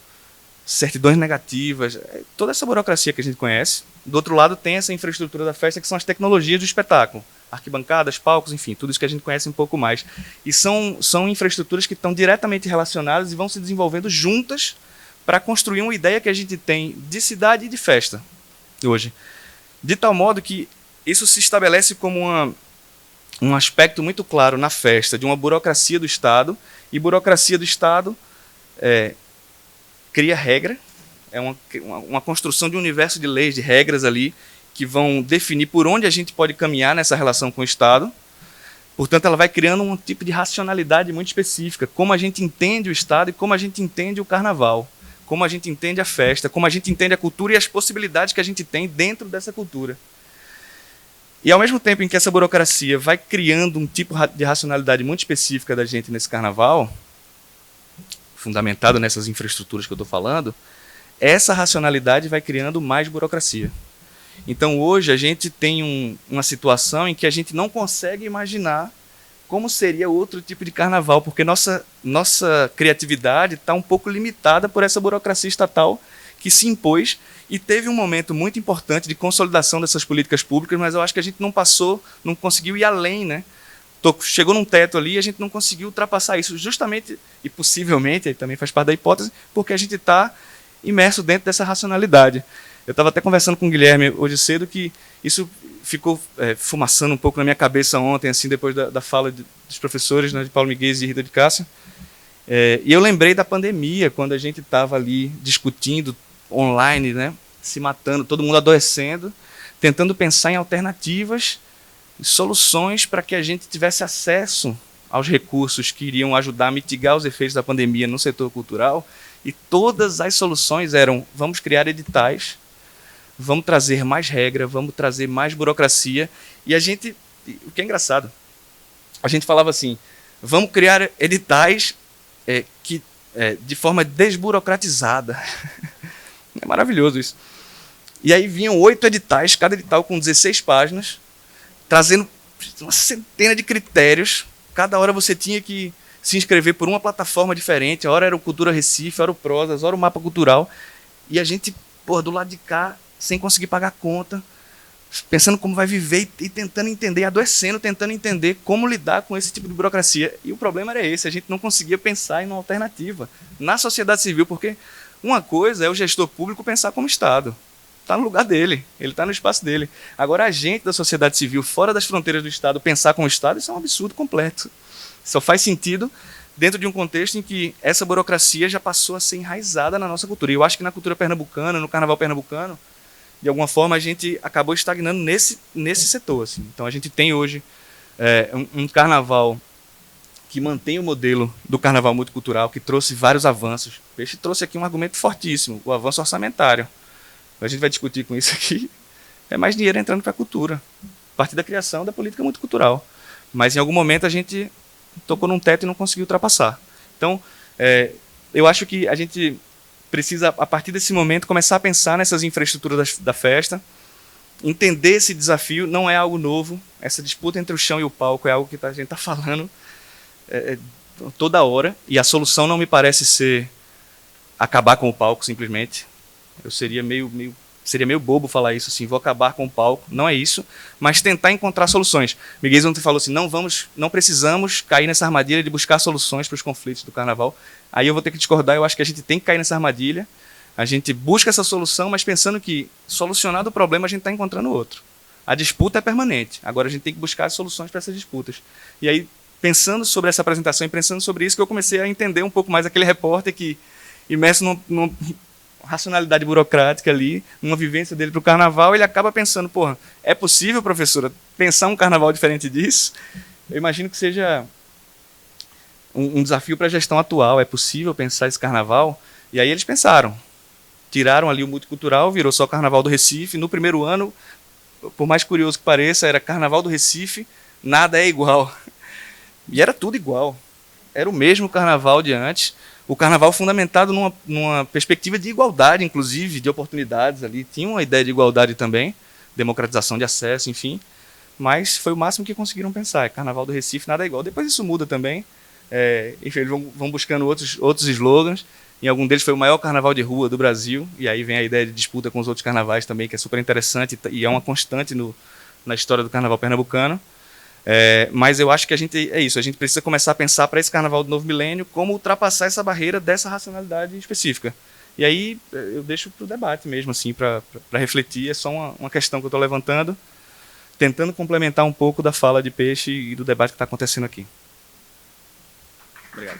certidões negativas, toda essa burocracia que a gente conhece. Do outro lado tem essa infraestrutura da festa, que são as tecnologias do espetáculo. Arquibancadas, palcos, enfim, tudo isso que a gente conhece um pouco mais. E são infraestruturas que estão diretamente relacionadas e vão se desenvolvendo juntas para construir uma ideia que a gente tem de cidade e de festa hoje. De tal modo que isso se estabelece como um aspecto muito claro na festa de uma burocracia do Estado, e burocracia do Estado cria regra, é uma construção de um universo de leis, de regras ali, que vão definir por onde a gente pode caminhar nessa relação com o Estado. Portanto, ela vai criando um tipo de racionalidade muito específica, como a gente entende o Estado e como a gente entende o carnaval, como a gente entende a festa, como a gente entende a cultura e as possibilidades que a gente tem dentro dessa cultura. E ao mesmo tempo em que essa burocracia vai criando um tipo de racionalidade muito específica da gente nesse carnaval, fundamentado nessas infraestruturas que eu estou falando, essa racionalidade vai criando mais burocracia. Então hoje a gente tem uma situação em que a gente não consegue imaginar como seria outro tipo de carnaval, porque nossa criatividade está um pouco limitada por essa burocracia estatal que se impôs, e teve um momento muito importante de consolidação dessas políticas públicas, mas eu acho que a gente não conseguiu ir além, né? Chegou num teto ali e a gente não conseguiu ultrapassar isso, justamente, e possivelmente, aí também faz parte da hipótese, porque a gente está imerso dentro dessa racionalidade. Eu estava até conversando com o Guilherme hoje cedo que isso ficou fumaçando um pouco na minha cabeça ontem, assim, depois da fala dos professores, né, de Paulo Miguel e Rita de Cássia. E eu lembrei da pandemia, quando a gente estava ali discutindo online, né, se matando, todo mundo adoecendo, tentando pensar em alternativas, soluções para que a gente tivesse acesso aos recursos que iriam ajudar a mitigar os efeitos da pandemia no setor cultural. E todas as soluções eram: vamos criar editais, vamos trazer mais regra, vamos trazer mais burocracia. E o que é engraçado, a gente falava assim: vamos criar editais de forma desburocratizada. É maravilhoso isso. E aí vinham 8 editais, cada edital com 16 páginas, trazendo uma centena de critérios. Cada hora você tinha que se inscrever por uma plataforma diferente. A hora era o Cultura Recife, hora o Prosas, hora o Mapa Cultural. E a gente, do lado de cá, sem conseguir pagar a conta, pensando como vai viver e tentando entender, adoecendo, tentando entender como lidar com esse tipo de burocracia. E o problema era esse, a gente não conseguia pensar em uma alternativa na sociedade civil, porque uma coisa é o gestor público pensar como Estado. Está no lugar dele, ele está no espaço dele. Agora, a gente da sociedade civil, fora das fronteiras do Estado, pensar como Estado, isso é um absurdo completo. Só faz sentido dentro de um contexto em que essa burocracia já passou a ser enraizada na nossa cultura. E eu acho que na cultura pernambucana, no carnaval pernambucano, de alguma forma a gente acabou estagnando nesse setor. Assim. Então a gente tem hoje um carnaval que mantém o modelo do carnaval multicultural, que trouxe vários avanços. O Peixe trouxe aqui um argumento fortíssimo, o avanço orçamentário. A gente vai discutir com isso aqui. É mais dinheiro entrando para a cultura, a partir da criação da política multicultural. Mas em algum momento a gente tocou num teto e não conseguiu ultrapassar. Então, eu acho que a gente precisa, a partir desse momento, começar a pensar nessas infraestruturas da festa, entender esse desafio, não é algo novo, essa disputa entre o chão e o palco é algo que a gente está falando toda hora, e a solução não me parece ser acabar com o palco, simplesmente. Eu seria meio bobo falar isso, assim, vou acabar com o palco, não é isso, mas tentar encontrar soluções. Miguel ontem falou assim, não precisamos cair nessa armadilha de buscar soluções para os conflitos do carnaval. Aí eu vou ter que discordar, eu acho que a gente tem que cair nessa armadilha, a gente busca essa solução, mas pensando que, solucionado o problema, a gente está encontrando outro. A disputa é permanente, agora a gente tem que buscar soluções para essas disputas. E aí, pensando sobre essa apresentação e pensando sobre isso, que eu comecei a entender um pouco mais aquele repórter que, imerso numa racionalidade burocrática ali, numa vivência dele para o carnaval, ele acaba pensando, porra, é possível, professora, pensar um carnaval diferente disso? Eu imagino que seja um desafio para a gestão atual, é possível pensar esse carnaval? E aí eles pensaram, tiraram ali o multicultural, virou só o Carnaval do Recife. No primeiro ano, por mais curioso que pareça, era Carnaval do Recife, nada é igual. E era tudo igual. Era o mesmo carnaval de antes. O carnaval fundamentado numa perspectiva de igualdade, inclusive, de oportunidades ali. Tinha uma ideia de igualdade também, democratização de acesso, enfim. Mas foi o máximo que conseguiram pensar. Carnaval do Recife, nada é igual. Depois isso muda também. Enfim, eles vão buscando outros slogans. Em algum deles foi o maior carnaval de rua do Brasil. E aí vem a ideia de disputa com os outros carnavais também, que é super interessante e é uma constante na história do carnaval pernambucano. Mas eu acho que a gente precisa começar a pensar para esse carnaval do novo milênio como ultrapassar essa barreira dessa racionalidade específica. E aí eu deixo para o debate mesmo, assim, para refletir. É só uma questão que eu estou levantando, tentando complementar um pouco da fala de Peixe e do debate que está acontecendo aqui. Obrigado.